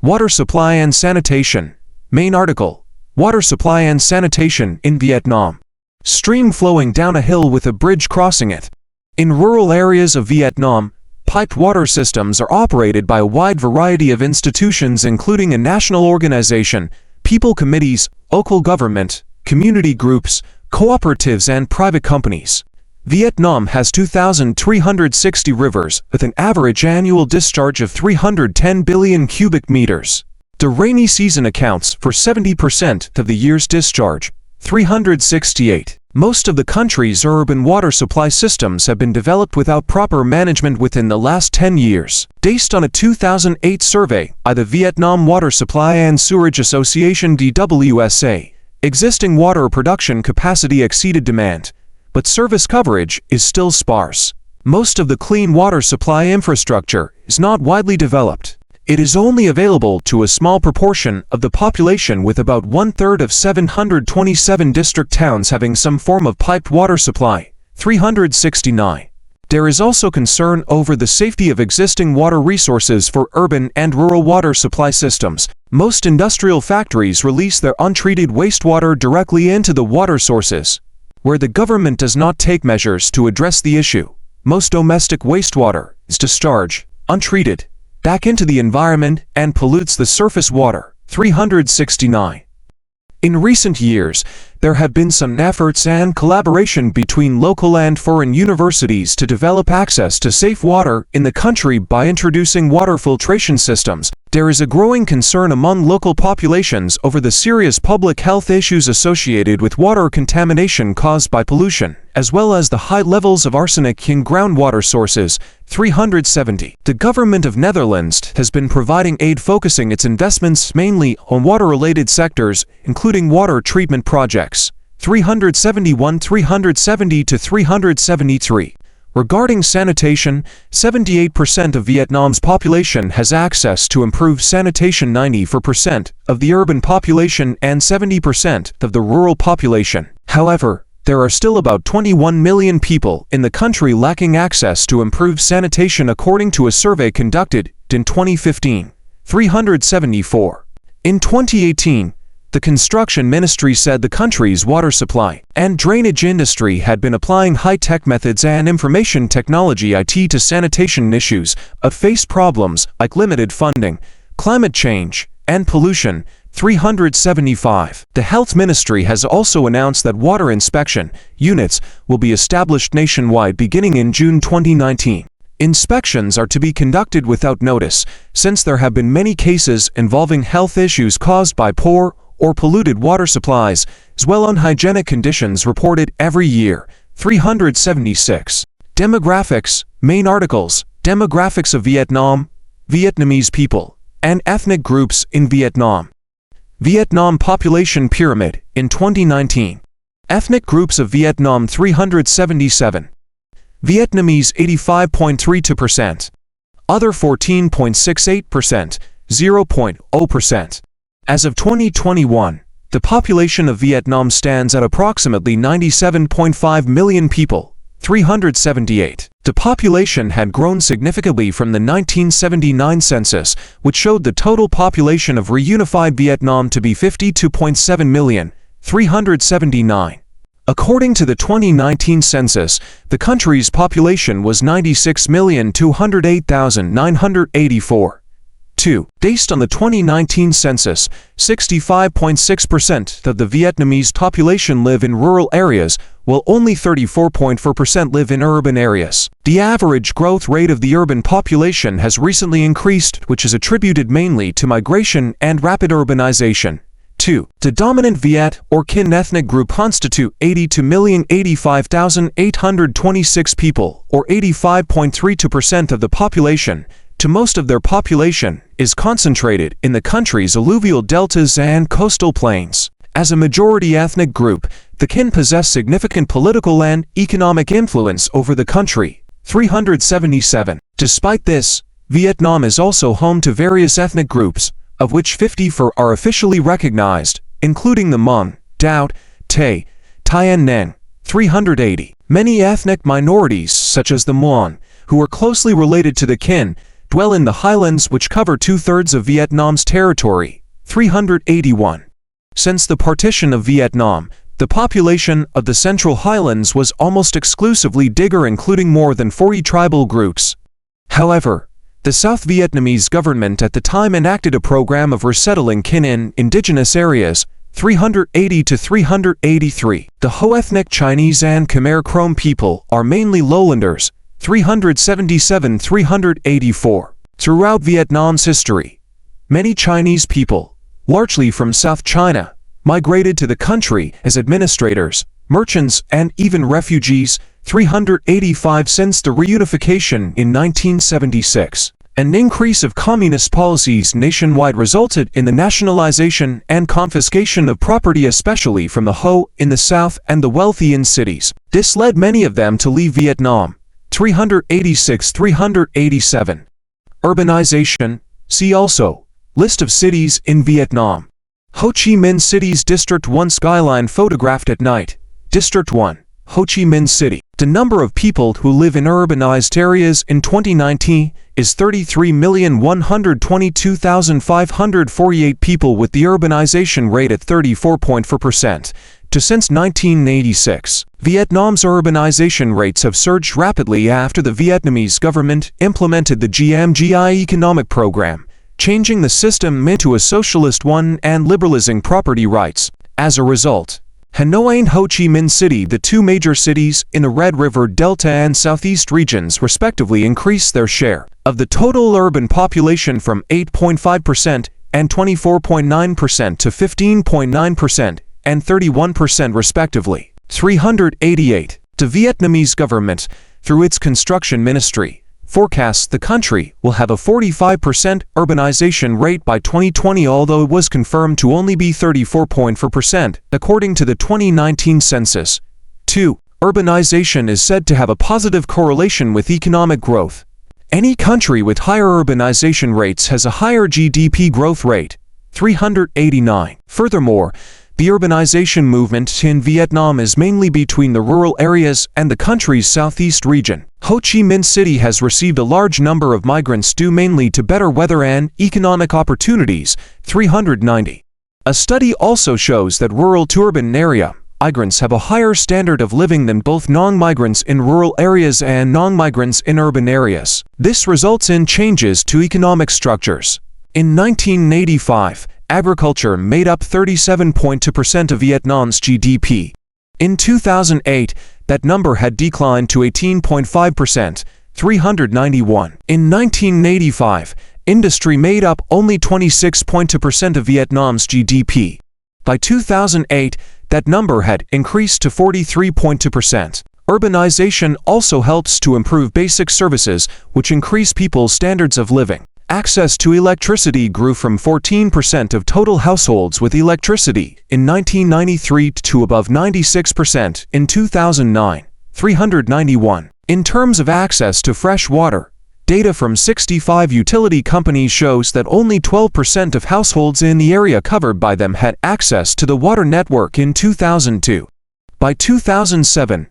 Water supply and sanitation. Main article: Water supply and sanitation in Vietnam. Stream flowing down a hill with a bridge crossing it. In rural areas of Vietnam, piped water systems are operated by a wide variety of institutions, including a national organization, people committees, local government, community groups, cooperatives and private companies. Vietnam has 2,360 rivers with an average annual discharge of 310 billion cubic meters. The rainy season accounts for 70% of the year's discharge. 368. Most of the country's urban water supply systems have been developed without proper management within the last 10 years. Based on a 2008 survey by the Vietnam Water Supply and Sewerage Association (DWSA), existing water production capacity exceeded demand, but service coverage is still sparse. Most of the clean water supply infrastructure is not widely developed. It is only available to a small proportion of the population, with about 1/3 of 727 district towns having some form of piped water supply. 369. There is also concern over the safety of existing water resources for urban and rural water supply systems. Most industrial factories release their untreated wastewater directly into the water sources, where the government does not take measures to address the issue. Most domestic wastewater is discharged, untreated, back into the environment and pollutes the surface water. 369. In recent years, there have been some efforts and collaboration between local and foreign universities to develop access to safe water in the country by introducing water filtration systems. There is a growing concern among local populations over the serious public health issues associated with water contamination caused by pollution, as well as the high levels of arsenic in groundwater sources. 370. The government of Netherlands has been providing aid focusing its investments mainly on water-related sectors, including water treatment projects. 371, 370 to 373. Regarding sanitation, 78% of Vietnam's population has access to improved sanitation, 94% of the urban population and 70% of the rural population. However, there are still about 21 million people in the country lacking access to improved sanitation according to a survey conducted in 2015. 374. In 2018, the construction ministry said the country's water supply and drainage industry had been applying high-tech methods and information technology (IT) to sanitation issues, but faced problems like limited funding, climate change, and pollution. 375. The Health Ministry has also announced that water inspection units will be established nationwide beginning in June 2019. Inspections are to be conducted without notice, since there have been many cases involving health issues caused by poor or polluted water supplies, as well as unhygienic conditions reported every year. 376. Demographics. Main articles. Demographics of Vietnam, Vietnamese people, and ethnic groups in Vietnam. Vietnam population pyramid in 2019. Ethnic groups of Vietnam 377. Vietnamese 85.32%. Other 14.68%, 0.0%. As of 2021, the population of Vietnam stands at approximately 97.5 million people, 378. The population had grown significantly from the 1979 census, which showed the total population of reunified Vietnam to be 52.7 million, 379. According to the 2019 census, the country's population was 96,208,984. 2. Based on the 2019 census, 65.6% of the Vietnamese population live in rural areas, while only 34.4% live in urban areas. The average growth rate of the urban population has recently increased, which is attributed mainly to migration and rapid urbanization. 2. The dominant Viet or Kinh ethnic group constitute 82,085,826 people, or 85.32% of the population. To most of their population is concentrated in the country's alluvial deltas and coastal plains. As a majority ethnic group, the Kinh possess significant political and economic influence over the country. 377. Despite this, Vietnam is also home to various ethnic groups, of which 54 are officially recognized, including the Hmong, Dao, Tay, Tien Neng. 380. Many ethnic minorities, such as the Muon, who are closely related to the Kinh, dwell in the highlands which cover 2/3 of Vietnam's territory. 381. Since the partition of Vietnam, the population of the Central Highlands was almost exclusively Digger, including more than 40 tribal groups. However, the South Vietnamese government at the time enacted a program of resettling Kinh in indigenous areas. 380 to 383. The Ho ethnic Chinese and Khmer Krom people are mainly lowlanders. 377, 384. Throughout Vietnam's history, many Chinese people, largely from South China, migrated to the country as administrators, merchants, and even refugees. 385. Since the reunification in 1976, an increase of communist policies nationwide resulted in the nationalization and confiscation of property, especially from the Ho in the south and the wealthy in cities. This led many of them to leave Vietnam. 386, 387. Urbanization. See also, List of cities in Vietnam. Ho Chi Minh City's District 1 skyline photographed at night. District 1, Ho Chi Minh City. The number of people who live in urbanized areas in 2019 is 33,122,548 people, with the urbanization rate at 34.4%. Since 1986, Vietnam's urbanization rates have surged rapidly after the Vietnamese government implemented the GMGI economic program, changing the system into a socialist one and liberalizing property rights. As a result, Hanoi and Ho Chi Minh City, the two major cities in the Red River Delta and Southeast regions, respectively, increased their share of the total urban population from 8.5% and 24.9% to 15.9% and 31% respectively. 388. The Vietnamese government, through its construction ministry, forecasts the country will have a 45% urbanization rate by 2020, although it was confirmed to only be 34.4% according to the 2019 census. 2. Urbanization is said to have a positive correlation with economic growth. Any country with higher urbanization rates has a higher GDP growth rate. 389. Furthermore, the urbanization movement in Vietnam is mainly between the rural areas and the country's southeast region. Ho Chi Minh City has received a large number of migrants due mainly to better weather and economic opportunities. 390. A study also shows that rural to urban area migrants have a higher standard of living than both non-migrants in rural areas and non-migrants in urban areas. This results in changes to economic structures. In 1985, agriculture made up 37.2% of Vietnam's GDP. In 2008, that number had declined to 18.5%, 391. In 1985, industry made up only 26.2% of Vietnam's GDP. By 2008, that number had increased to 43.2%. Urbanization also helps to improve basic services, which increase people's standards of living. Access to electricity grew from 14% of total households with electricity in 1993 to above 96% in 2009. 391. In terms of access to fresh water, data from 65 utility companies shows that only 12% of households in the area covered by them had access to the water network in 2002. By 2007,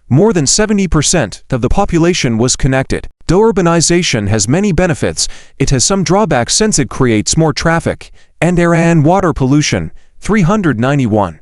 more than 70% of the population was connected. Though urbanization has many benefits, it has some drawbacks since it creates more traffic and air and water pollution. 391.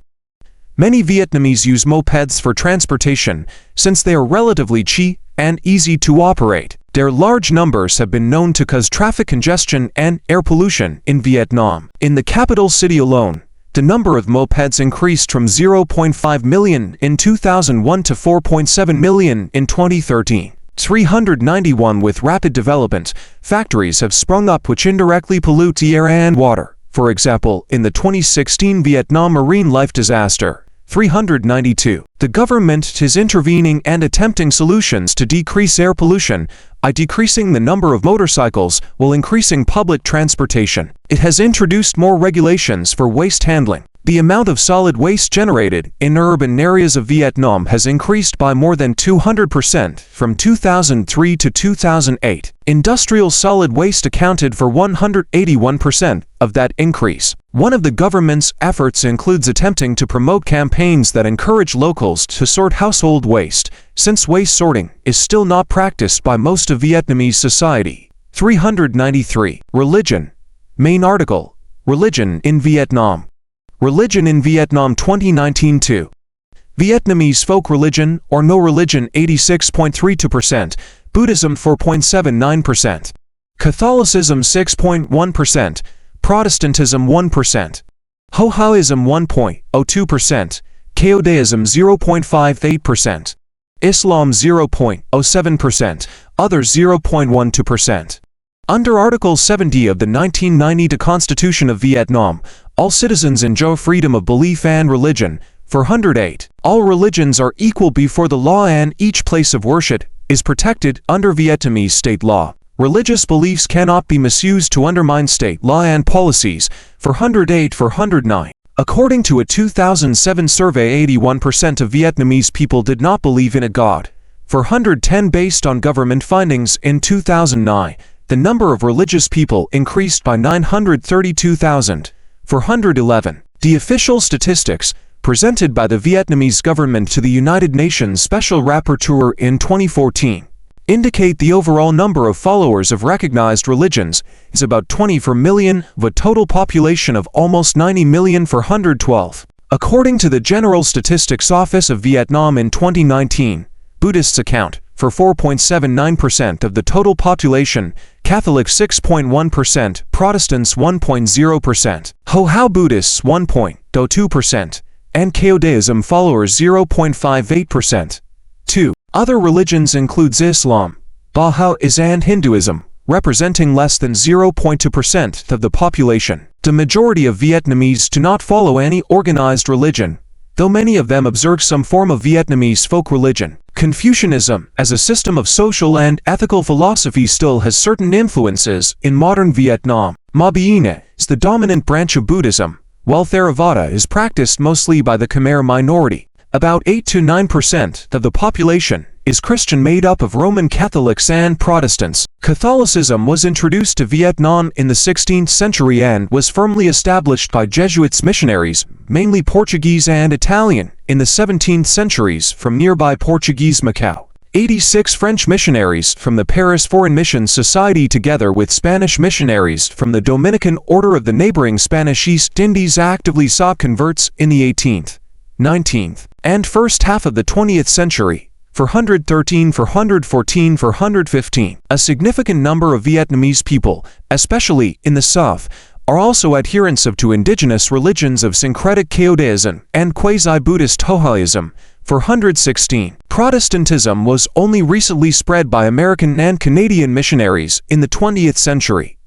Many Vietnamese use mopeds for transportation since they are relatively cheap and easy to operate. Their large numbers have been known to cause traffic congestion and air pollution in Vietnam. In the capital city alone, the number of mopeds increased from 0.5 million in 2001 to 4.7 million in 2013. 391. With rapid development, factories have sprung up which indirectly pollute the air and water. For example, in the 2016 Vietnam marine life disaster. 392. The government is intervening and attempting solutions to decrease air pollution by decreasing the number of motorcycles while increasing public transportation. It has introduced more regulations for waste handling. The amount of solid waste generated in urban areas of Vietnam has increased by more than 200% from 2003 to 2008. Industrial solid waste accounted for 181% of that increase. One of the government's efforts includes attempting to promote campaigns that encourage locals to sort household waste, since waste sorting is still not practiced by most of Vietnamese society. 393. Religion. Main article. Religion in Vietnam. Religion in Vietnam 2019-2. Vietnamese folk religion or no religion 86.32%, Buddhism 4.79%, Catholicism 6.1%, Protestantism 1%, Hohaism 1.02%, Caodaism 0.58%, Islam 0.07%, others 0.12%. Under Article 70 of the 1990 Constitution of Vietnam, all citizens enjoy freedom of belief and religion. 408. All religions are equal before the law and each place of worship is protected under Vietnamese state law. Religious beliefs cannot be misused to undermine state law and policies. 408. 409. According to a 2007 survey, 81% of Vietnamese people did not believe in a god. 410. Based on government findings in 2009, the number of religious people increased by 932,000. 411. The official statistics presented by the Vietnamese government to the United Nations Special Rapporteur in 2014 indicate the overall number of followers of recognized religions is about 24 million, of a total population of almost 90 million. 412. According to the General Statistics Office of Vietnam in 2019, Buddhists account for 4.79% of the total population, Catholics 6.1%, Protestants 1.0%, Ho Buddhists 1.02%, and Caodaism followers 0.58%. 2. Other religions includes Islam, Baha'is and Hinduism, representing less than 0.2% of the population. The majority of Vietnamese do not follow any organized religion, though many of them observe some form of Vietnamese folk religion. Confucianism, as a system of social and ethical philosophy, still has certain influences in modern Vietnam. Mabiina is the dominant branch of Buddhism, while Theravada is practiced mostly by the Khmer minority. About 8 to 9% of the population is Christian, made up of Roman Catholics and Protestants. Catholicism was introduced to Vietnam in the 16th century and was firmly established by Jesuits missionaries, mainly Portuguese and Italian, in the 17th centuries from nearby Portuguese Macau. 86 French missionaries from the Paris Foreign Mission Society, together with Spanish missionaries from the Dominican Order of the neighboring Spanish East Indies, actively sought converts in the 18th, 19th, and first half of the 20th century. 413, 414, 415. A significant number of Vietnamese people, especially in the south, are also adherents of two indigenous religions of syncretic Caodaism and quasi-Buddhist Hohaism. 416. Protestantism was only recently spread by American and Canadian missionaries in the 20th century.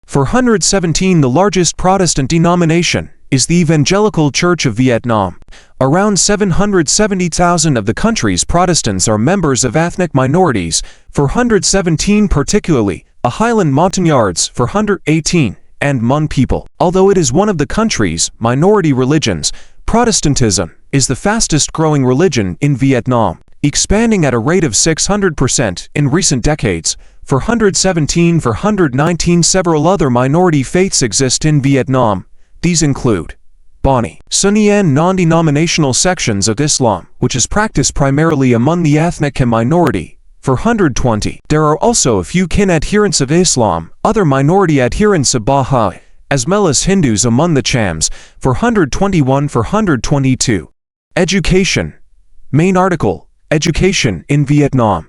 417. The largest Protestant denomination is the Evangelical Church of Vietnam. Around 770,000 of the country's Protestants are members of ethnic minorities. 417. Particularly, a Highland Montagnards. 418. And Mon people. Although it is one of the country's minority religions, Protestantism is the fastest growing religion in Vietnam, expanding at a rate of 600% in recent decades. 417. 419. Several other minority faiths exist in Vietnam. These include Bani, Sunni and non-denominational sections of Islam, which is practiced primarily among the ethnic Khmer minority. 420. There are also a few Kin adherents of Islam, other minority adherents of Baha'i, as well as Hindus among the Chams. 421. 422. Education. Main article: Education in Vietnam.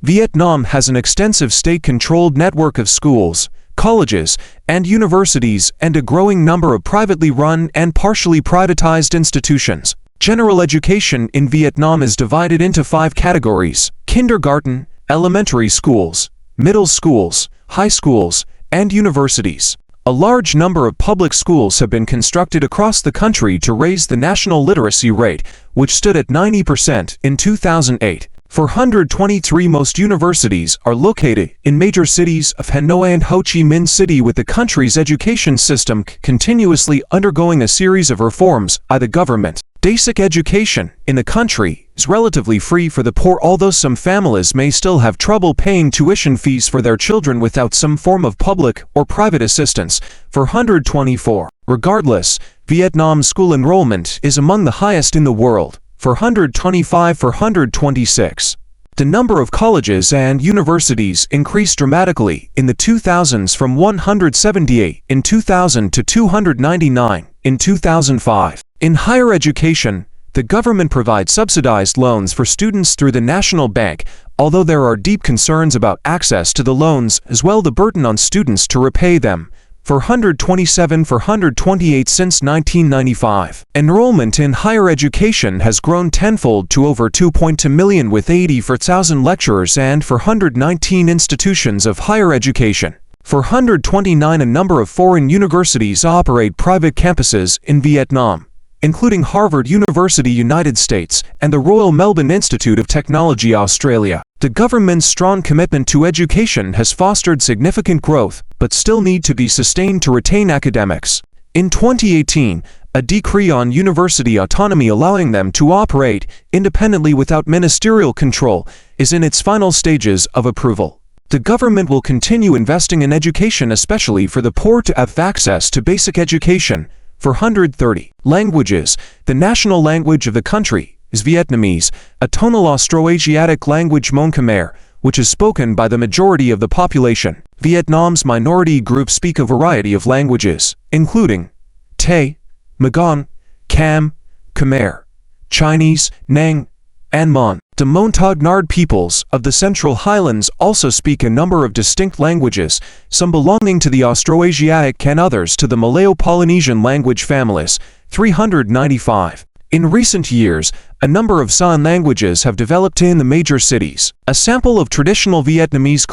Vietnam has an extensive state-controlled network of schools, colleges, and universities, and a growing number of privately run and partially privatized institutions. General education in Vietnam is divided into 5 categories: kindergarten, elementary schools, middle schools, high schools, and universities. A large number of public schools have been constructed across the country to raise the national literacy rate, which stood at 90% in 2008. 423. Most universities are located in major cities of Hanoi and Ho Chi Minh City, with the country's education system continuously undergoing a series of reforms by the government. Basic education in the country is relatively free for the poor, although some families may still have trouble paying tuition fees for their children without some form of public or private assistance. 424. Regardless, Vietnam's school enrollment is among the highest in the world. 425. 426. The number of colleges and universities increased dramatically in the 2000s, from 178 in 2000 to 299 in 2005. In higher education, the government provides subsidized loans for students through the National Bank, although there are deep concerns about access to the loans, as well the burden on students to repay them. 427. 428. Since 1995, enrollment in higher education has grown tenfold to over 2.2 million, with 84,000 lecturers and 419 institutions of higher education. 429. A number of foreign universities operate private campuses in Vietnam, including Harvard University, United States, and the Royal Melbourne Institute of Technology, Australia. The government's strong commitment to education has fostered significant growth, but still need to be sustained to retain academics. In 2018, a decree on university autonomy allowing them to operate independently without ministerial control is in its final stages of approval. The government will continue investing in education, especially for the poor, to have access to basic education. 430. Languages. The national language of the country is Vietnamese, a tonal Austroasiatic language Mon Khmer, which is spoken by the majority of the population. Vietnam's minority groups speak a variety of languages, including Tay, Magon, Cam, Khmer, Chinese, Nang, and Mon. The Montagnard peoples of the Central Highlands also speak a number of distinct languages, some belonging to the Austroasiatic and others to the Malayo-Polynesian language families. 395. In recent years, a number of sign languages have developed in the major cities. A sample of traditional Vietnamese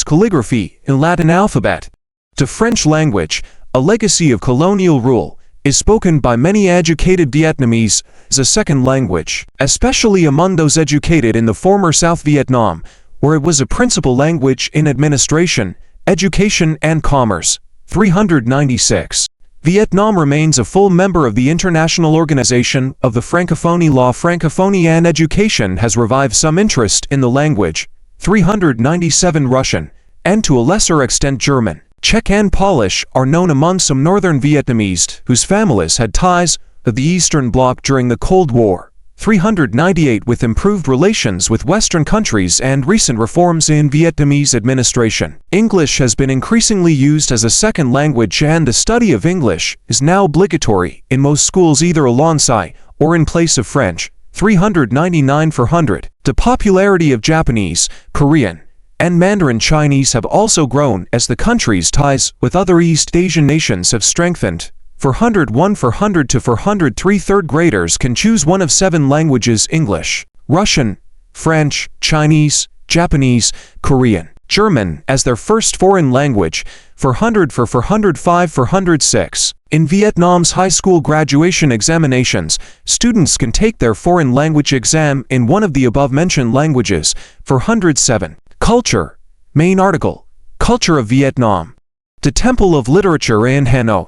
calligraphy in Latin alphabet, to French language, a legacy of colonial rule, is spoken by many educated Vietnamese as a second language, especially among those educated in the former South Vietnam, where it was a principal language in administration, education and commerce. 396. Vietnam remains a full member of the International Organization of the Francophonie. La francophonie and education has revived some interest in the language. 397. Russian, and to a lesser extent German, Czech and Polish are known among some northern Vietnamese whose families had ties to the Eastern Bloc during the Cold War. 398. With improved relations with Western countries and recent reforms in Vietnamese administration, English has been increasingly used as a second language, and the study of English is now obligatory in most schools, either alongside or in place of French. 399. 400. The popularity of Japanese, Korean, and Mandarin Chinese have also grown as the country's ties with other East Asian nations have strengthened. 401. 400 to 403. Third graders can choose one of 7 languages: English, Russian, French, Chinese, Japanese, Korean, German as their first foreign language. 400. 405. 406. In Vietnam's high school graduation examinations, students can take their foreign language exam in one of the above-mentioned languages. 407. Culture. Main article. Culture of Vietnam. The Temple of Literature in Hanoi.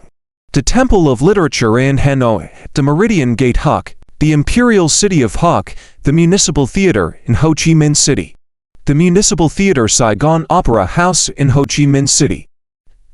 The Temple of Literature in Hanoi, the Meridian Gate Huc, the Imperial City of Huc, the Municipal Theater in Ho Chi Minh City, the Municipal Theater Saigon Opera House in Ho Chi Minh City.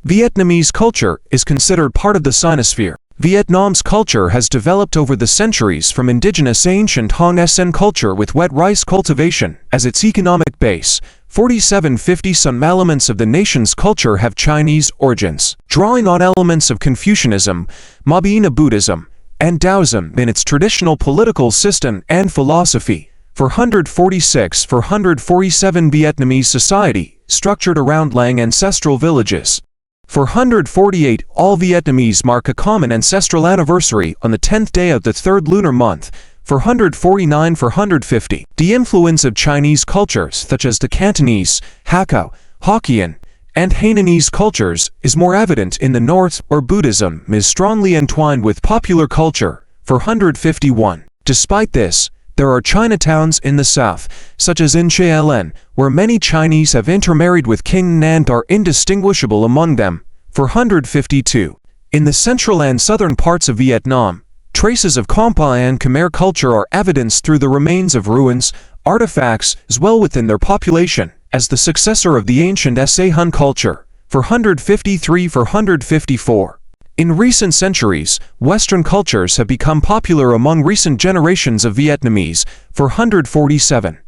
Vietnamese culture is considered part of the Sinosphere. Vietnam's culture has developed over the centuries from indigenous ancient Hong Sen culture with wet rice cultivation as its economic base. 4750. Some elements of the nation's culture have Chinese origins, drawing on elements of Confucianism, Mabina Buddhism, and Taoism in its traditional political system and philosophy. 446. 447. Vietnamese society, structured around Lang ancestral villages. 448. All Vietnamese mark a common ancestral anniversary on the 10th day of the 3rd lunar month. 449. 450. The influence of Chinese cultures such as the Cantonese, Hakka, Hokkien, and Hainanese cultures is more evident in the north, where Buddhism is strongly entwined with popular culture. 451. Despite this, there are Chinatowns in the south, such as in Che Len, where many Chinese have intermarried with King and are indistinguishable among them. 452. In the central and southern parts of Vietnam, traces of Compa and Khmer culture are evidenced through the remains of ruins, artifacts, as well within their population, as the successor of the ancient Sa Hun culture. 453. 454. In recent centuries, Western cultures have become popular among recent generations of Vietnamese. 447.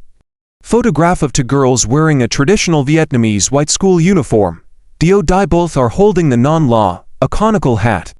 Photograph of 2 girls wearing a traditional Vietnamese white school uniform. Dio Dai. Both are holding the non la, a conical hat.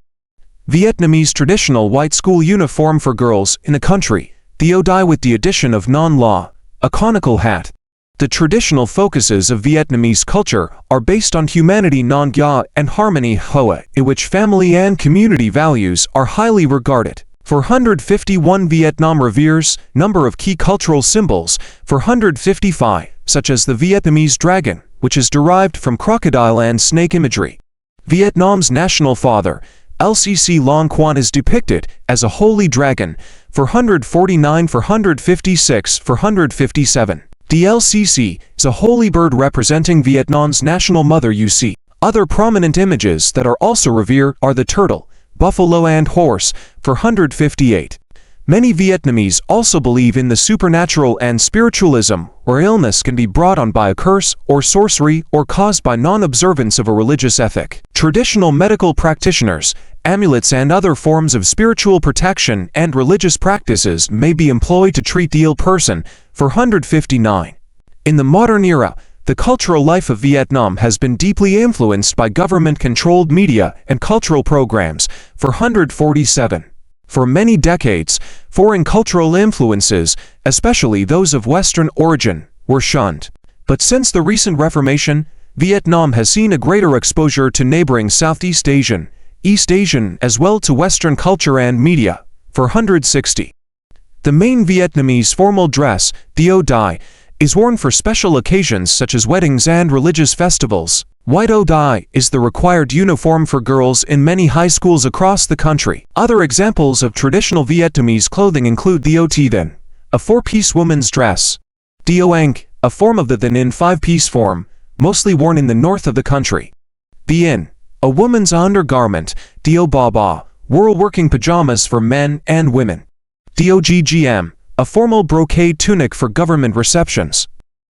Vietnamese traditional white school uniform for girls in the country. Dio Dai with the addition of non la, a conical hat. The traditional focuses of Vietnamese culture are based on humanity, non gia, and harmony hoa, in which family and community values are highly regarded. 451. Vietnam reveres number of key cultural symbols. 455, such as the Vietnamese dragon, which is derived from crocodile and snake imagery. Vietnam's national father, LCC Long Quan, is depicted as a holy dragon. 449. 456. 457. The LCC is a holy bird representing Vietnam's national mother UC. Other prominent images that are also revered are the turtle, buffalo and horse. 458. Many Vietnamese also believe in the supernatural and spiritualism, where illness can be brought on by a curse or sorcery or caused by non-observance of a religious ethic. Traditional medical practitioners, amulets and other forms of spiritual protection and religious practices may be employed to treat the ill person. 459. In the modern era, the cultural life of Vietnam has been deeply influenced by government-controlled media and cultural programs. 447. For many decades, foreign cultural influences, especially those of Western origin, were shunned. But since the recent Reformation, Vietnam has seen a greater exposure to neighboring Southeast Asian, East Asian as well to Western culture and media. 460. The main Vietnamese formal dress, Theo Dai, is worn for special occasions such as weddings and religious festivals. White Âu Dai is the required uniform for girls in many high schools across the country. Other examples of traditional Vietnamese clothing include Theo Thi Than, a four-piece woman's dress. Theo Anh, a form of the Than in five-piece form, mostly worn in the north of the country. Bien, a woman's undergarment. Theo Ba Ba, wool working pajamas for men and women. Theo GGM, a formal brocade tunic for government receptions.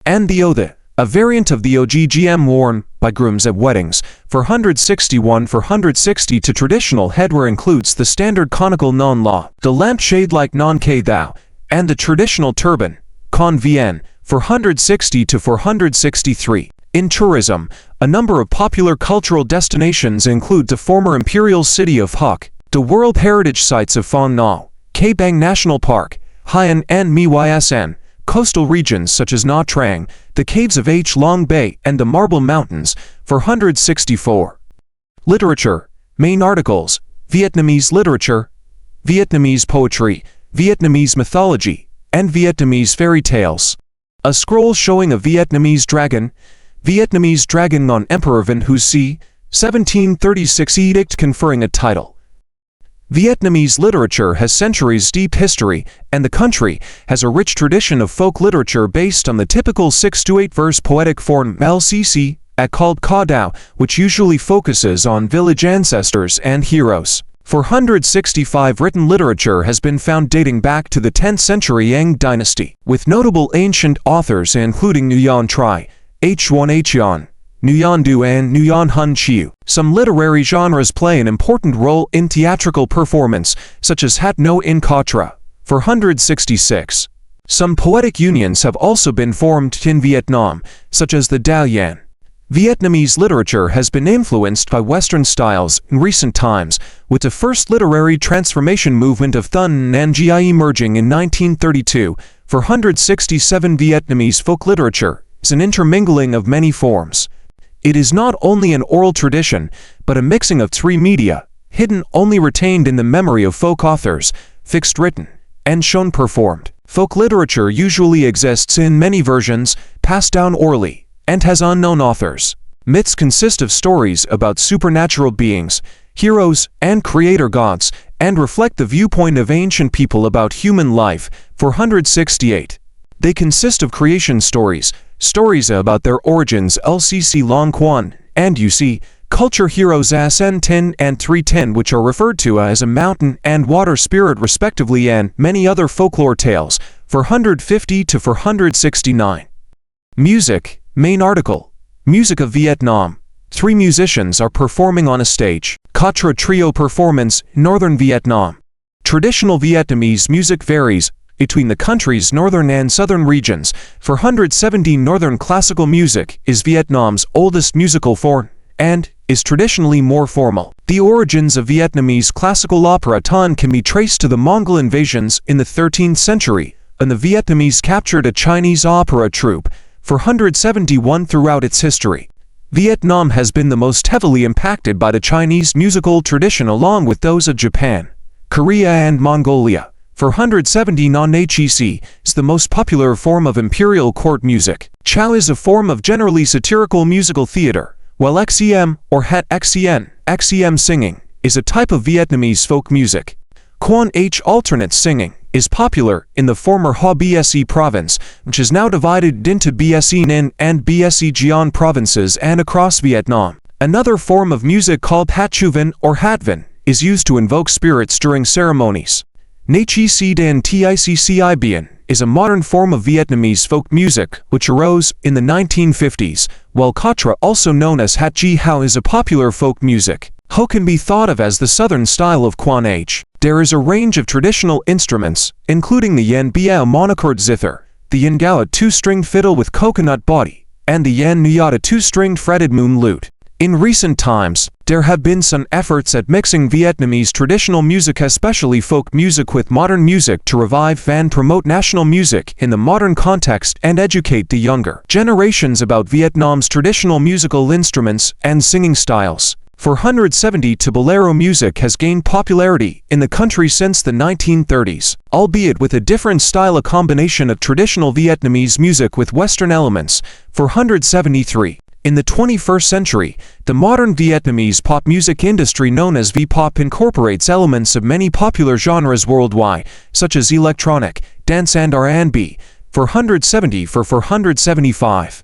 And Theo The, a variant of the OGGM worn by grooms at weddings. 461. 460 to traditional headwear includes the standard conical non la, the lampshade-like non K thou, and the traditional turban, con vien. 460 to 463. In tourism, a number of popular cultural destinations include the former imperial city of Huc, the World Heritage Sites of Phong Nha, Ca Bang National Park, Hainan and Mysn, coastal regions such as Nha Trang, the caves of H Long Bay and the Marble Mountains. 464. Literature, main articles, Vietnamese literature, Vietnamese poetry, Vietnamese mythology, and Vietnamese fairy tales. A scroll showing a Vietnamese dragon on Emperor Van Hu Si, 1736 edict conferring a title. Vietnamese literature has centuries-deep history, and the country has a rich tradition of folk literature based on the typical 6 to 8 verse poetic form LCC, called Ca Dao, which usually focuses on village ancestors and heroes. 465 written literature has been found dating back to the 10th century Ang dynasty, with notable ancient authors including Nguyen Tri, H1 Hyon, Nguyen Du and Nguyen Hun Chiu. Some literary genres play an important role in theatrical performance, such as Hat No in Katra. 466. Some poetic unions have also been formed in Vietnam, such as the Dalian. Vietnamese literature has been influenced by Western styles in recent times, with the first literary transformation movement of Thuan Ngai emerging in 1932. 467. Vietnamese folk literature is an intermingling of many forms. It is not only an oral tradition, but a mixing of three media, hidden only retained in the memory of folk authors, fixed written, and shown performed. Folk literature usually exists in many versions, passed down orally, and has unknown authors. Myths consist of stories about supernatural beings, heroes, and creator gods, and reflect the viewpoint of ancient people about human life. 468. They consist of creation stories, stories about their origins LCC Long Quan, and UC, culture heroes SN 10 and 310, which are referred to as a mountain and water spirit respectively, and many other folklore tales. 450 to 469. Music, main article, Music of Vietnam. 3 musicians are performing on a stage. Katra trio performance, Northern Vietnam. Traditional Vietnamese music varies between the country's northern and southern regions. 470. Northern classical music is Vietnam's oldest musical form and is traditionally more formal. The origins of Vietnamese classical opera ton can be traced to the Mongol invasions in the 13th century, and the Vietnamese captured a Chinese opera troupe. 471. Throughout its history, Vietnam has been the most heavily impacted by the Chinese musical tradition along with those of Japan, Korea and Mongolia. 470. Non-HEC is the most popular form of imperial court music. Chow is a form of generally satirical musical theater, while XEM or Het XEM singing is a type of Vietnamese folk music. Quan H alternate singing is popular in the former Ho Bse province, which is now divided into Bse Ninh and Bse Gion provinces and across Vietnam. Another form of music called Hát Chu Vinh or Hát Vinh is used to invoke spirits during ceremonies. Nachi Si Dan Ticci Bien is a modern form of Vietnamese folk music which arose in the 1950s, while Katra, also known as Hát Chi Hao, is a popular folk music. Ho can be thought of as the southern style of Quan H. There is a range of traditional instruments, including the Yen Bia, a monochord zither, the Yen Gao, a 2-stringed fiddle with coconut body, and the Yen Nuyat, a 2-stringed fretted moon lute. In recent times, there have been some efforts at mixing Vietnamese traditional music, especially folk music, with modern music to revive and promote national music in the modern context and educate the younger generations about Vietnam's traditional musical instruments and singing styles. 470 to bolero music has gained popularity in the country since the 1930s, albeit with a different style, a combination of traditional Vietnamese music with Western elements. 473. In the 21st century, the modern Vietnamese pop music industry known as V-pop incorporates elements of many popular genres worldwide, such as electronic, dance and R&B. 470 for 475.